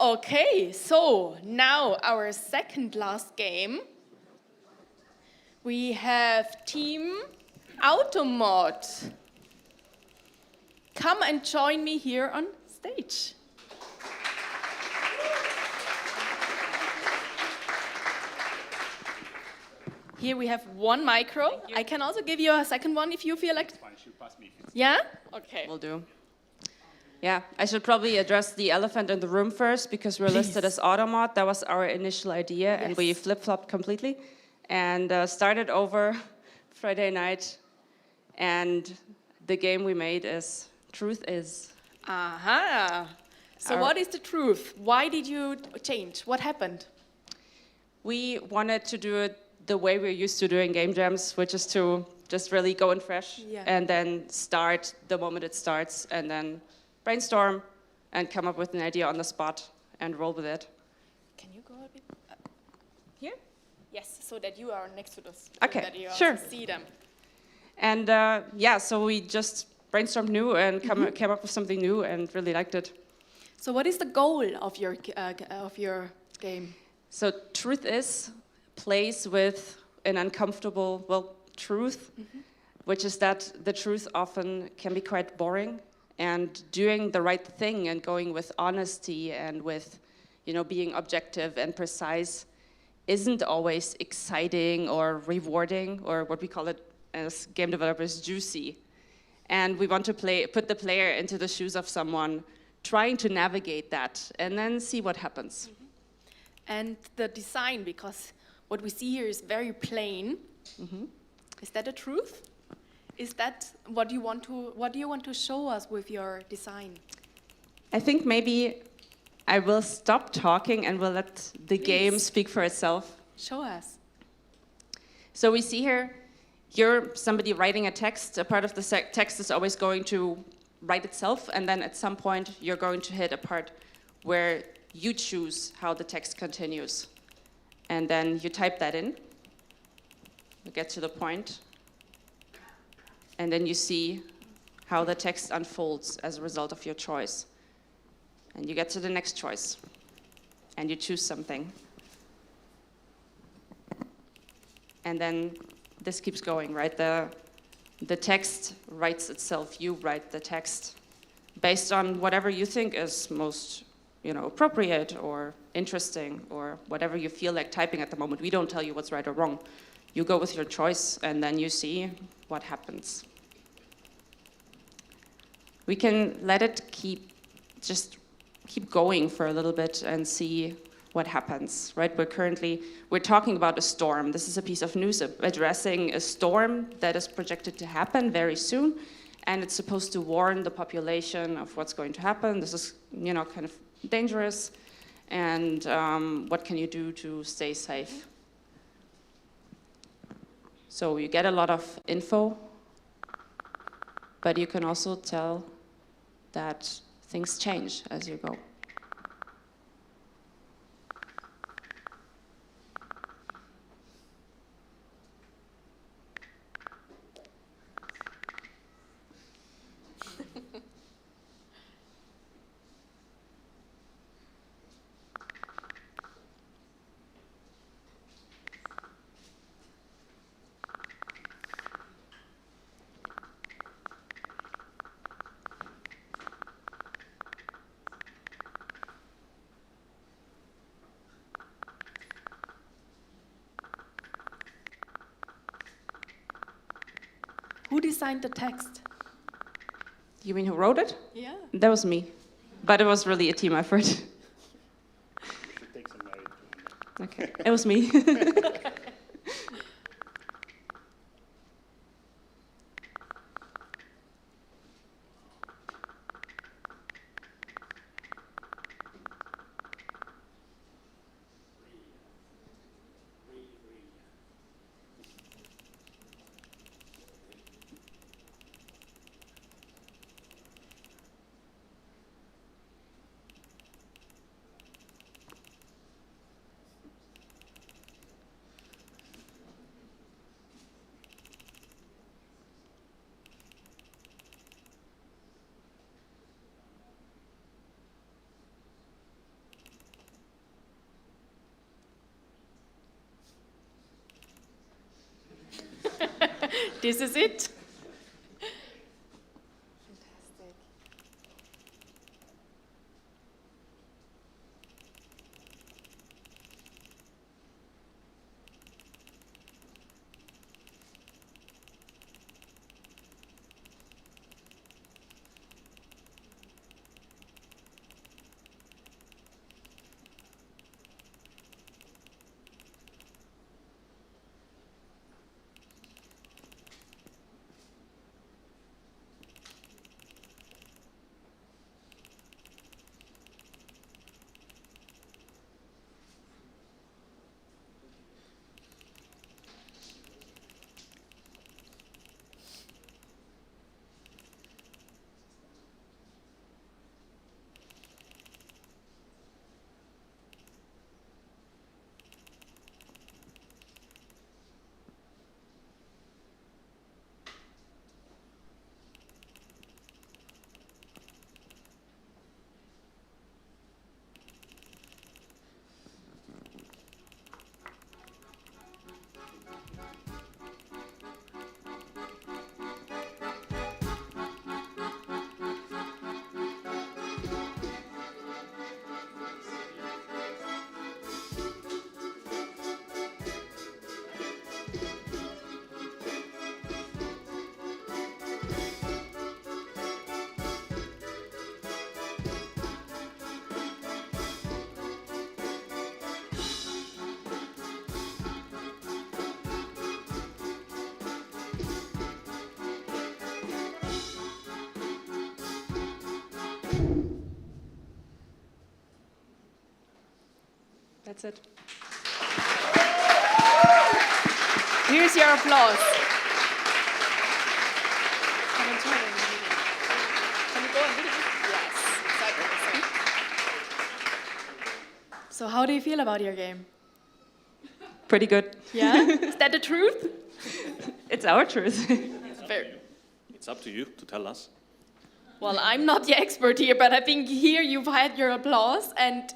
Okay, so now our second last game. We have Team Automod. Come and join me here on stage. Here we have one micro. I can also give you a second one if you feel like. Yeah? Okay. Will do. Yeah, I should probably address the elephant in the room first because we're listed as Automod. That was our initial idea, and we flip-flopped completely and started over Friday night. And the game we made is Truth Is. Aha. So what is the truth? Why did you change? What happened? We wanted to do it the way we're used to doing game jams, which is to just really go in fresh and then start the moment it starts and then brainstorm and come up with an idea on the spot and roll with it. Can you go a bit? Here? Yes, so that you are next to us. Okay, so that you sure. also see them. And yeah, so we just brainstormed new and came up with something new and really liked it. So what is the goal of your game? So Truth Is plays with an uncomfortable, well, truth, which is that the truth often can be quite boring, and doing the right thing and going with honesty and with, you know, being objective and precise isn't always exciting or rewarding, or what we call it as game developers, juicy. And we want to put the player into the shoes of someone trying to navigate that and then see what happens. And the design, because what we see here is very plain. Is that the truth? Is that what do you want to show us with your design? I think maybe I will stop talking and we'll let the game speak for itself. Show us. So we see here, you're somebody writing a text. A part of the text is always going to write itself, and then at some point you're going to hit a part where you choose how the text continues. And then you type that in, you get to the point, and then you see how the text unfolds as a result of your choice. And you get to the next choice, and you choose something. And then this keeps going, right? The text writes itself. You write the text based on whatever you think is most, you know, appropriate or interesting or whatever you feel like typing at the moment. We don't tell you what's right or wrong. You go with your choice, and then you see what happens. We can let it keep going for a little bit and see what happens, right? We're talking about a storm. This is a piece of news addressing a storm that is projected to happen very soon, and it's supposed to warn the population of what's going to happen. This is, you know, kind of dangerous, and what can you do to stay safe? So you get a lot of info, but you can also tell that things change as you go. Who designed the text? You mean who wrote it? Yeah. That was me. But it was really a team effort. Okay, it was me. this is it. That's it. Here's your applause. So how do you feel about your game? Pretty good. Yeah? Is that the truth? It's our truth. Fair. It's up to you to tell us. Well, I'm not the expert here, but I think here you've had your applause. And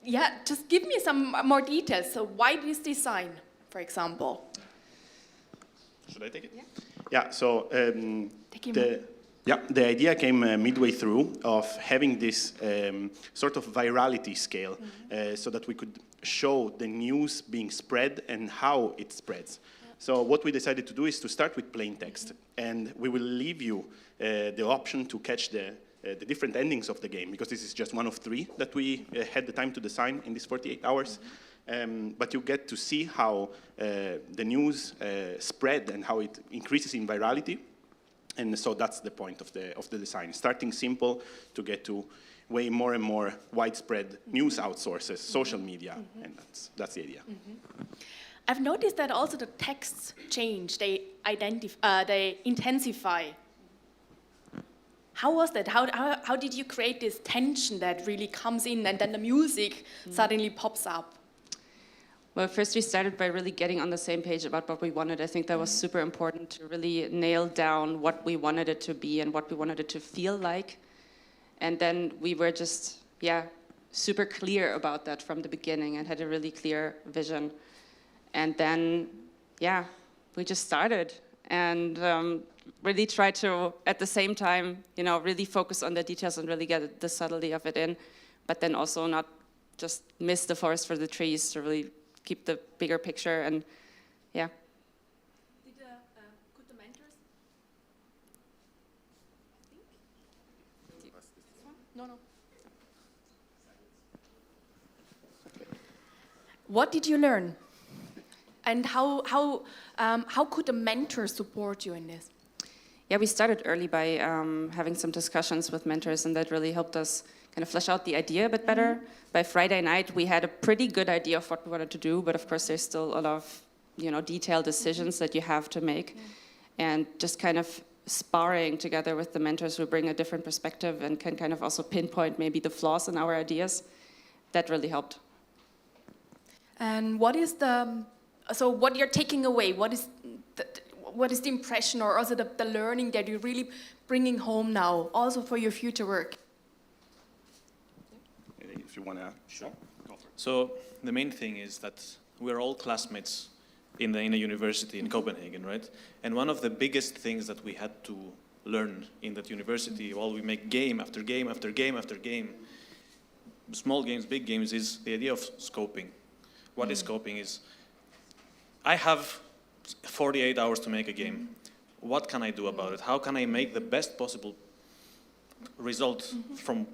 yeah, just give me some more details. So why this design, for example? Should I take it? Yeah. So the idea came midway through of having this sort of virality scale so that we could show the news being spread and how it spreads. So what we decided to do is to start with plain text, and we will leave you the option to catch the different endings of the game, because this is just one of 3 that we had the time to design in these 48 hours. But you get to see how the news spread and how it increases in virality. And so that's the point of the design, starting simple to get to way more and more widespread news outsources, social media, and that's the idea. I've noticed that also the texts change, they intensify. How was that? How did you create this tension that really comes in and then the music suddenly pops up? Well, first we started by really getting on the same page about what we wanted. I think that was super important to really nail down what we wanted it to be and what we wanted it to feel like. And then we were just, super clear about that from the beginning and had a really clear vision. And then, we just started and really tried to, at the same time, really focus on the details and really get the subtlety of it in, but then also not just miss the forest for the trees, to really keep the bigger picture. And Could the mentors? No. What did you learn? And how could the mentor support you in this? Yeah, we started early by having some discussions with mentors, and that really helped us kind of flesh out the idea a bit better. By Friday night, we had a pretty good idea of what we wanted to do, but of course there's still a lot of, detailed decisions that you have to make. And just kind of sparring together with the mentors who bring a different perspective and can kind of also pinpoint maybe the flaws in our ideas, that really helped. And what is what you're taking away? What is the impression or also the learning that you're really bringing home now, also for your future work? If you want to, sure. Go for it. So the main thing is that we're all classmates in a university in Copenhagen, right? And one of the biggest things that we had to learn in that university while we make game after game after game after game, small games, big games, is the idea of scoping. What is scoping is, I have 48 hours to make a game. What can I do about it? How can I make the best possible result from,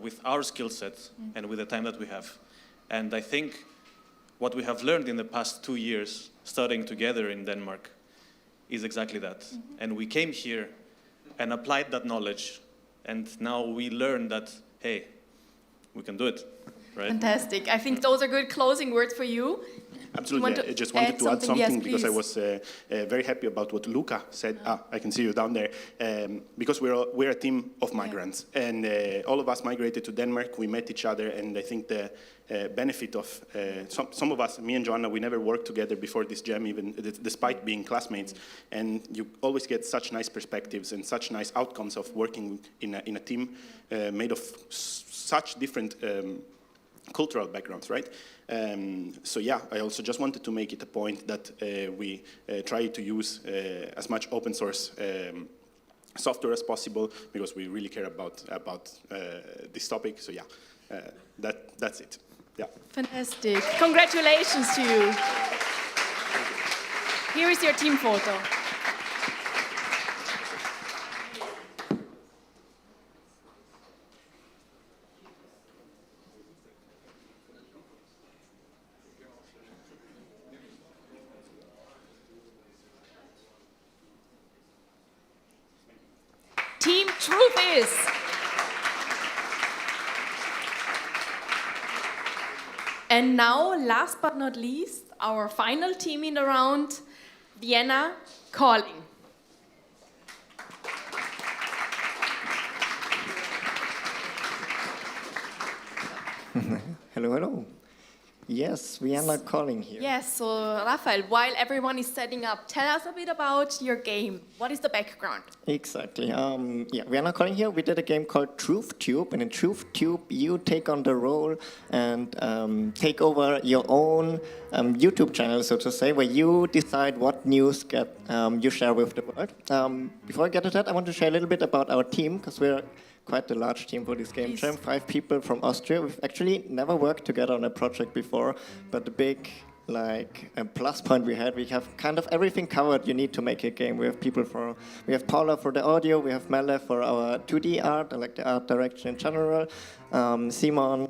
with our skill set and with the time that we have? And I think what we have learned in the past 2 years, studying together in Denmark, is exactly that. And we came here and applied that knowledge, and now we learn that, hey, we can do it, right? Fantastic. I think those are good closing words for you. Absolutely. I just wanted to add something yes, because I was very happy about what Luca said. I can see you down there. Because we're a team of migrants, and all of us migrated to Denmark. We met each other, and I think the benefit of some of us, me and Joanna, we never worked together before this jam, even despite being classmates. And you always get such nice perspectives and such nice outcomes of working in a team made of such different cultural backgrounds, right? So yeah, I also just wanted to make it a point that we try to use as much open source software as possible, because we really care about this topic. So yeah, that's it. Yeah. Fantastic. Congratulations to you. Here is your team photo. Team Truth is. And now, last but not least, our final team in the round, Vienna Calling. Hello, hello. Yes, Vienna Calling here. Yes, so Raphael, while everyone is setting up, tell us a bit about your game. What is the background? Exactly. Yeah, Vienna Calling here. We did a game called TruthTube, and in TruthTube, you take on the role and take over your own YouTube channel, so to say, where you decide what news you share with the world. Before I get to that, I want to share a little bit about our team, because we're quite a large team for this game jam. 5 people from Austria. We've actually never worked together on a project before, but the big plus point we have kind of everything covered you need to make a game. We have Paula for the audio, we have Melle for our 2D art, like the art direction in general, Simon,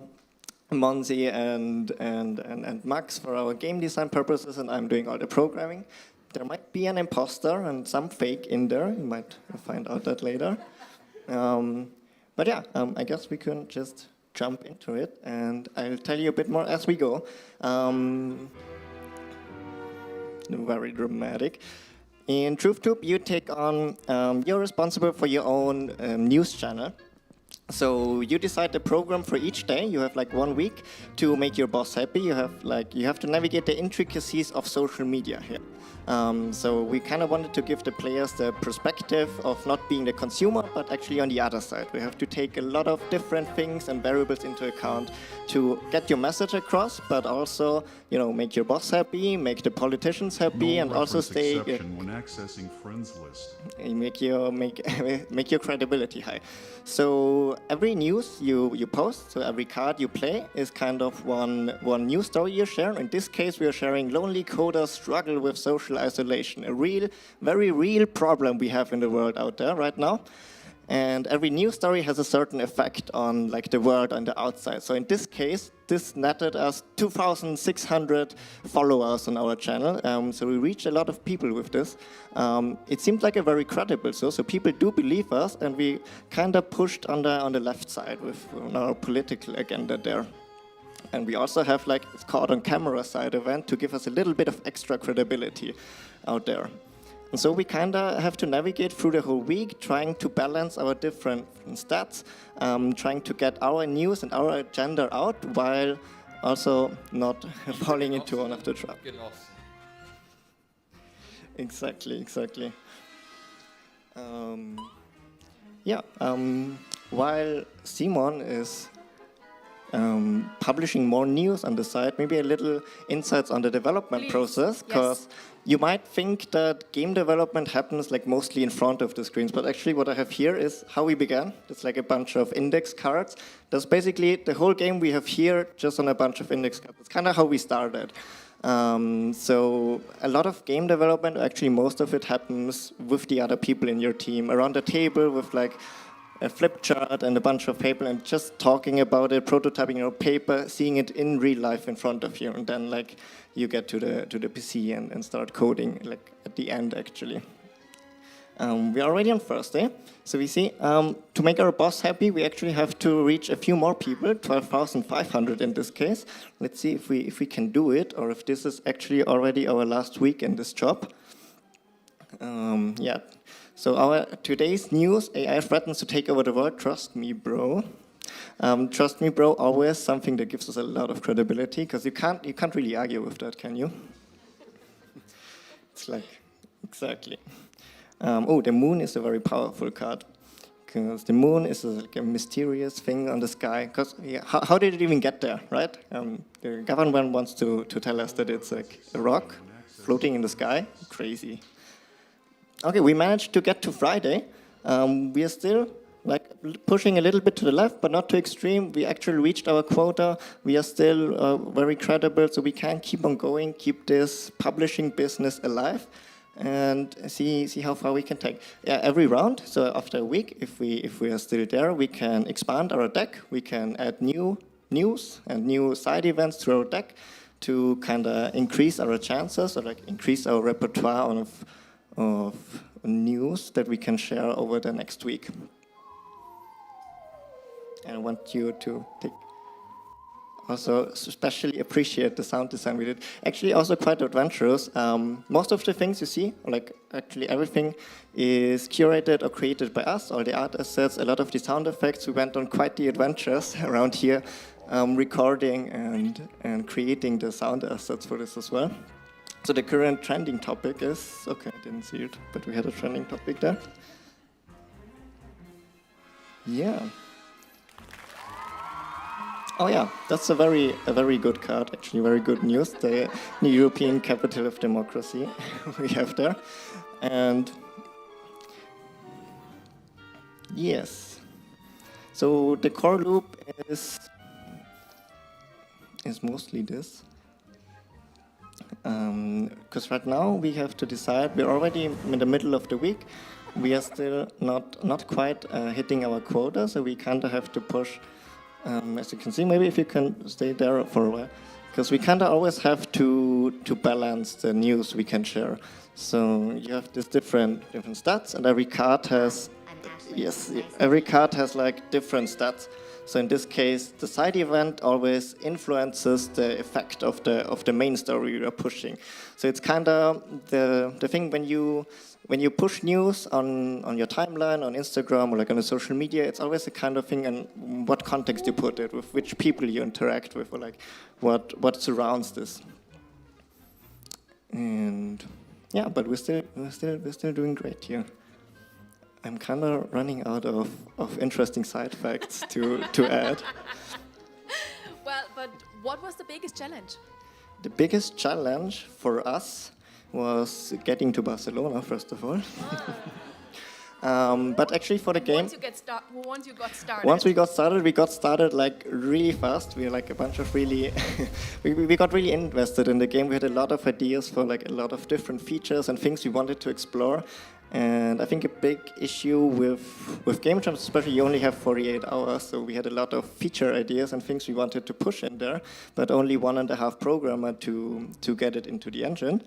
Monzi, and Max for our game design purposes, and I'm doing all the programming. There might be an imposter and some fake in there. You might find out that later. But yeah, I guess we can just jump into it, and I'll tell you a bit more as we go. Very dramatic. In TruthTube, you take on, you're responsible for your own news channel. So you decide the program for each day. You have like 1 week to make your boss happy. You have to navigate the intricacies of social media here. So we kind of wanted to give the players the perspective of not being the consumer, but actually on the other side. We have to take a lot of different things and variables into account to get your message across, but also, make your boss happy, make the politicians happy, and also stay. When accessing friends list. Make your credibility high. So every news you post, so every card you play is kind of one news story you share. In this case, we are sharing lonely coders struggle with social isolation, a very real problem we have in the world out there right now. And every news story has a certain effect on the world on the outside. So in this case, this netted us 2,600 followers on our channel. So we reached a lot of people with this. It seemed like a very credible so people do believe us, and we kind of pushed on the left side with our political agenda there. And we also have it's called on camera side event to give us a little bit of extra credibility out there. And so we kind of have to navigate through the whole week, trying to balance our different stats, trying to get our news and our agenda out, while also not falling into one of the traps. Exactly. While Simon is publishing more news on the site, maybe a little insights on the development process, because you might think that game development happens like mostly in front of the screens, but actually what I have here is how we began. It's like a bunch of index cards. That's basically the whole game we have here just on a bunch of index cards. It's kind of how we started. So a lot of game development, actually most of it happens with the other people in your team, around the table with like a flip chart and a bunch of paper and just talking about it, prototyping your paper, seeing it in real life in front of you, and then like you get to the PC and start coding like at the end actually. We're already on Thursday, so we see to make our boss happy, we actually have to reach a few more people, 12,500 in this case. Let's see if we can do it, or if this is actually already our last week in this job. Yeah. So our today's news: AI threatens to take over the world. Trust me, bro. Trust me, bro. Always something that gives us a lot of credibility, because you can't really argue with that, can you? It's like exactly. Oh, the moon is a very powerful card, because the moon is like a mysterious thing on the sky. Because how did it even get there, right? The government wants to tell us that it's like a rock floating in the sky. Crazy. Okay, we managed to get to Friday. We are still like pushing a little bit to the left, but not too extreme. We actually reached our quota. We are still very credible, so we can keep on going, keep this publishing business alive, and see how far we can take. Yeah, every round. So after a week, if we are still there, we can expand our deck. We can add new news and new side events to our deck to kind of increase our chances, or like increase our repertoire of news that we can share over the next week. And I want you to also especially appreciate the sound design we did. Actually, also quite adventurous. Most of the things you see, like actually everything, is curated or created by us. All the art assets, a lot of the sound effects. We went on quite the adventures around here, recording and creating the sound assets for this as well. So the current trending topic is, okay, I didn't see it, but we had a trending topic there. Yeah. Oh yeah, that's a very good card, actually, very good news. The new European capital of democracy we have there. And yes. So the core loop is mostly this. Because right now we have to decide, we're already in the middle of the week, we are still not quite hitting our quota, so we kind of have to push, as you can see, maybe if you can stay there for a while, because we kind of always have to balance the news we can share. So you have these different stats, and every card has, every card has like different stats. So in this case, the side event always influences the effect of the main story you are pushing. So it's kind of the thing when you push news on your timeline, on Instagram, or like on a social media, it's always the kind of thing in what context you put it, with which people you interact with, or like what surrounds this. And yeah, but we're still doing great here. I'm kind of running out of interesting side facts to add. Well, but what was the biggest challenge? The biggest challenge for us was getting to Barcelona, first of all. But actually for the game... Once you got started... we got started like really fast. We were like a bunch of really... we got really invested in the game. We had a lot of ideas for like a lot of different features and things we wanted to explore. And I think a big issue with game jams, especially, you only have 48 hours, so we had a lot of feature ideas and things we wanted to push in there, but only 1.5 programmer to get it into the engine.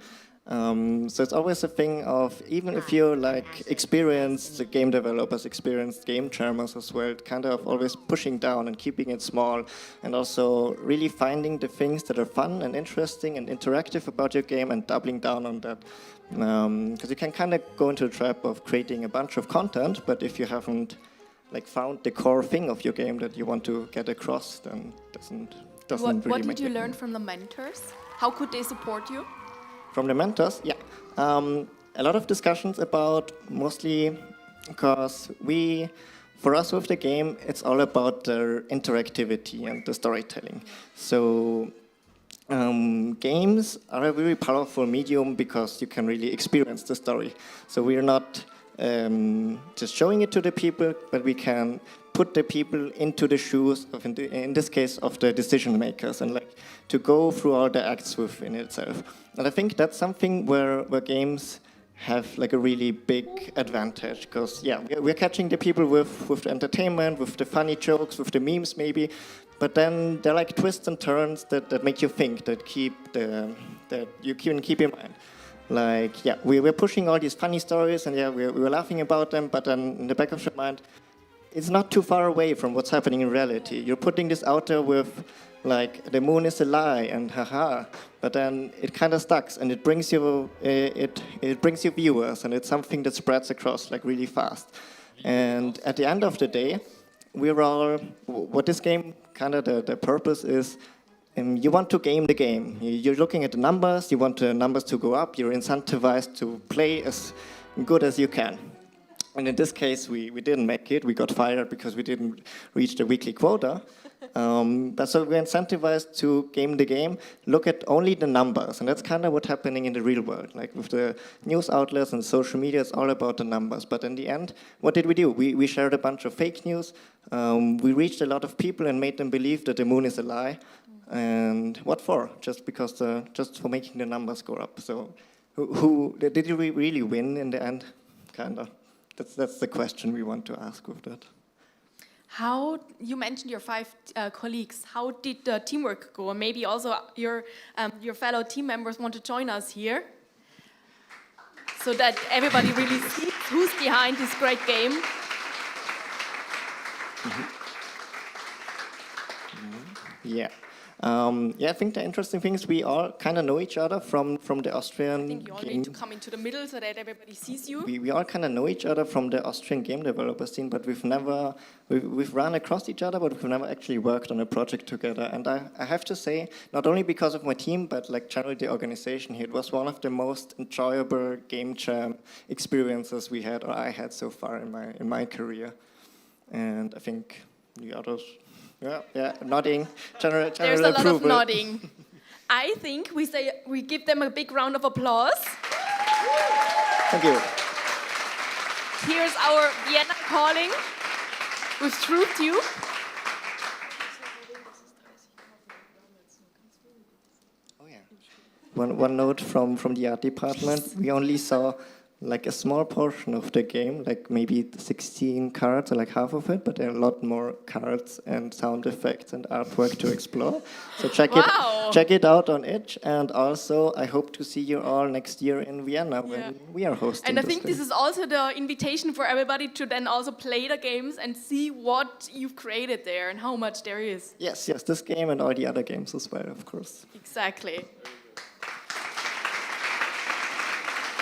So it's always a thing of, even if you're like experienced game developers, experienced game jammers as well, kind of always pushing down and keeping it small, and also really finding the things that are fun and interesting and interactive about your game and doubling down on that. Because you can kind of go into the trap of creating a bunch of content, but if you haven't like found the core thing of your game that you want to get across, then doesn't really What make did you it. learn from the mentors? How could they support you? From the mentors, yeah. A lot of discussions about, mostly because we for us with the game, it's all about the interactivity and the storytelling. So games are a very powerful medium because you can really experience the story. So we are not just showing it to the people, but we can put the people into the shoes of, in this case, of the decision makers, and like to go through all the acts within itself. And I think that's something where games have like a really big advantage, because yeah, we're catching the people with the entertainment, with the funny jokes, with the memes maybe, but then they're like twists and turns that make you think, that you can keep in mind. Like, yeah, we're pushing all these funny stories, and yeah, we're laughing about them, but then in the back of your mind, it's not too far away from what's happening in reality. You're putting this out there with, like, the moon is a lie, and haha, but then it kind of stucks, and it brings you viewers, and it's something that spreads across like really fast. And at the end of the day, we're all, what this game kind of the purpose is, you want to game the game. You're looking at the numbers, you want the numbers to go up, you're incentivized to play as good as you can. And in this case, we didn't make it. We got fired because we didn't reach the weekly quota. But so we're incentivized to game the game, look at only the numbers. And that's kind of what's happening in the real world. Like with the news outlets and social media, it's all about the numbers. But in the end, what did we do? We shared a bunch of fake news. We reached a lot of people and made them believe that the moon is a lie. And what for? Just for making the numbers go up. So did you really win in the end? Kind of. That's the question we want to ask with that. How, you mentioned your 5 colleagues, how did the teamwork go? And maybe also your fellow team members want to join us here, so that everybody really sees who's behind this great game. Yeah. I think the interesting thing is we all kind of know each other from the Austrian I think you all need to come into the middle so that everybody sees you. We all kind of know each other from the Austrian game developer scene, but we've run across each other, but we've never actually worked on a project together. And I have to say, not only because of my team, but like generally the organization here, it was one of the most enjoyable game jam experiences we had, or I had so far in my career. And I think the others. Yeah, nodding. General There's a lot approval. of nodding. I think we give them a big round of applause. Thank you. Here's our Vienna calling with Truth Tube. Oh yeah. One note from the art department. We only saw like a small portion of the game, like maybe 16 cards, or like half of it, but there are a lot more cards and sound effects and artwork to explore. So check it out on itch, and also I hope to see you all next year in Vienna when we are hosting. And I think this is also the invitation for everybody to then also play the games and see what you've created there and how much there is. Yes, this game and all the other games as well, of course. Exactly.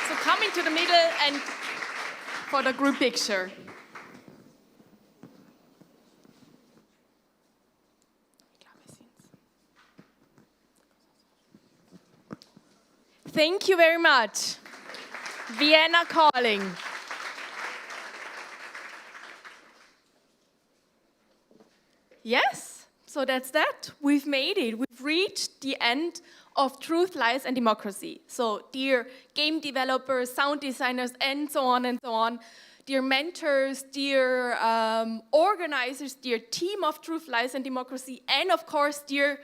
So come into the middle and for the group picture. Thank you very much. Vienna calling. Yes, so that's that. We've made it. We've reached the end of Truth, Lies, and Democracy. So, dear game developers, sound designers, and so on, dear mentors, dear organizers, dear team of Truth, Lies, and Democracy, and of course, dear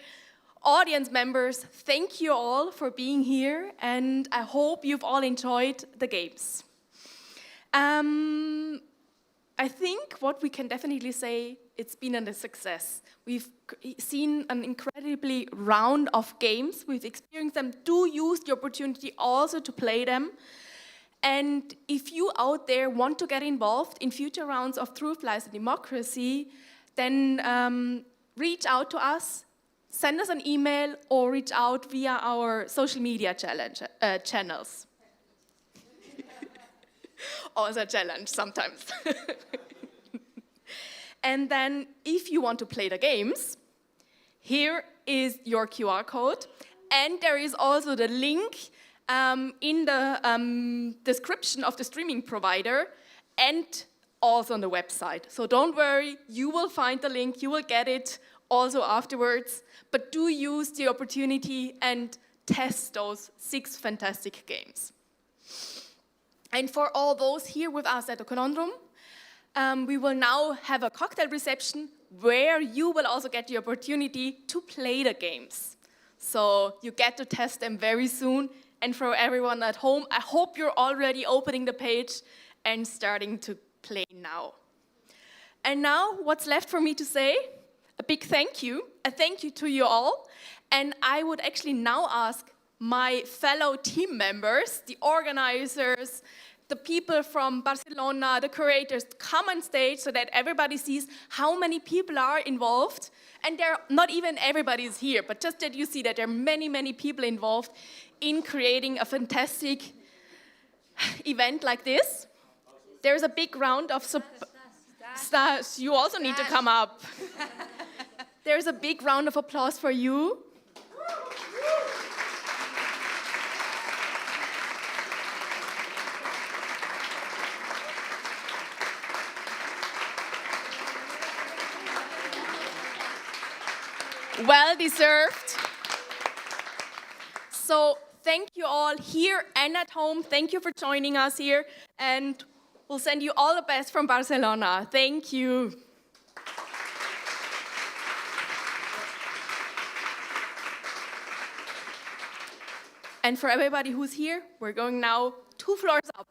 audience members, thank you all for being here, and I hope you've all enjoyed the games. I think what we can definitely say, it's been a success. We've seen an incredibly round of games. We've experienced them. Do use the opportunity also to play them. And if you out there want to get involved in future rounds of Truth, Lies, and Democracy, then reach out to us, send us an email, or reach out via our social media channels. Also a challenge sometimes. And then if you want to play the games, here is your QR code. And there is also the link in the description of the streaming provider and also on the website. So don't worry, you will find the link, you will get it also afterwards, but do use the opportunity and test those 6 fantastic games. And for all those here with us at the Conundrum, we will now have a cocktail reception where you will also get the opportunity to play the games. So you get to test them very soon. And for everyone at home, I hope you're already opening the page and starting to play now. And now, what's left for me to say? A big thank you. A thank you to you all. And I would actually now ask my fellow team members, the organizers, the people from Barcelona, the curators, come on stage so that everybody sees how many people are involved. And not even everybody is here, but just that you see that there are many, many people involved in creating a fantastic event like this. There's a big round of stars. You also need to come up. There's a big round of applause for you. Well deserved. So thank you all here and at home. Thank you for joining us here. And we'll send you all the best from Barcelona. Thank you. And for everybody who's here, we're going now 2 floors up.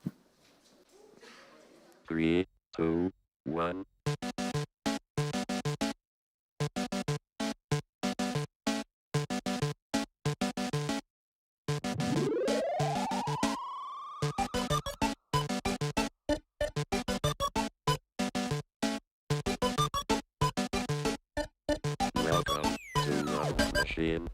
3, 2, 1. Welcome to the machine.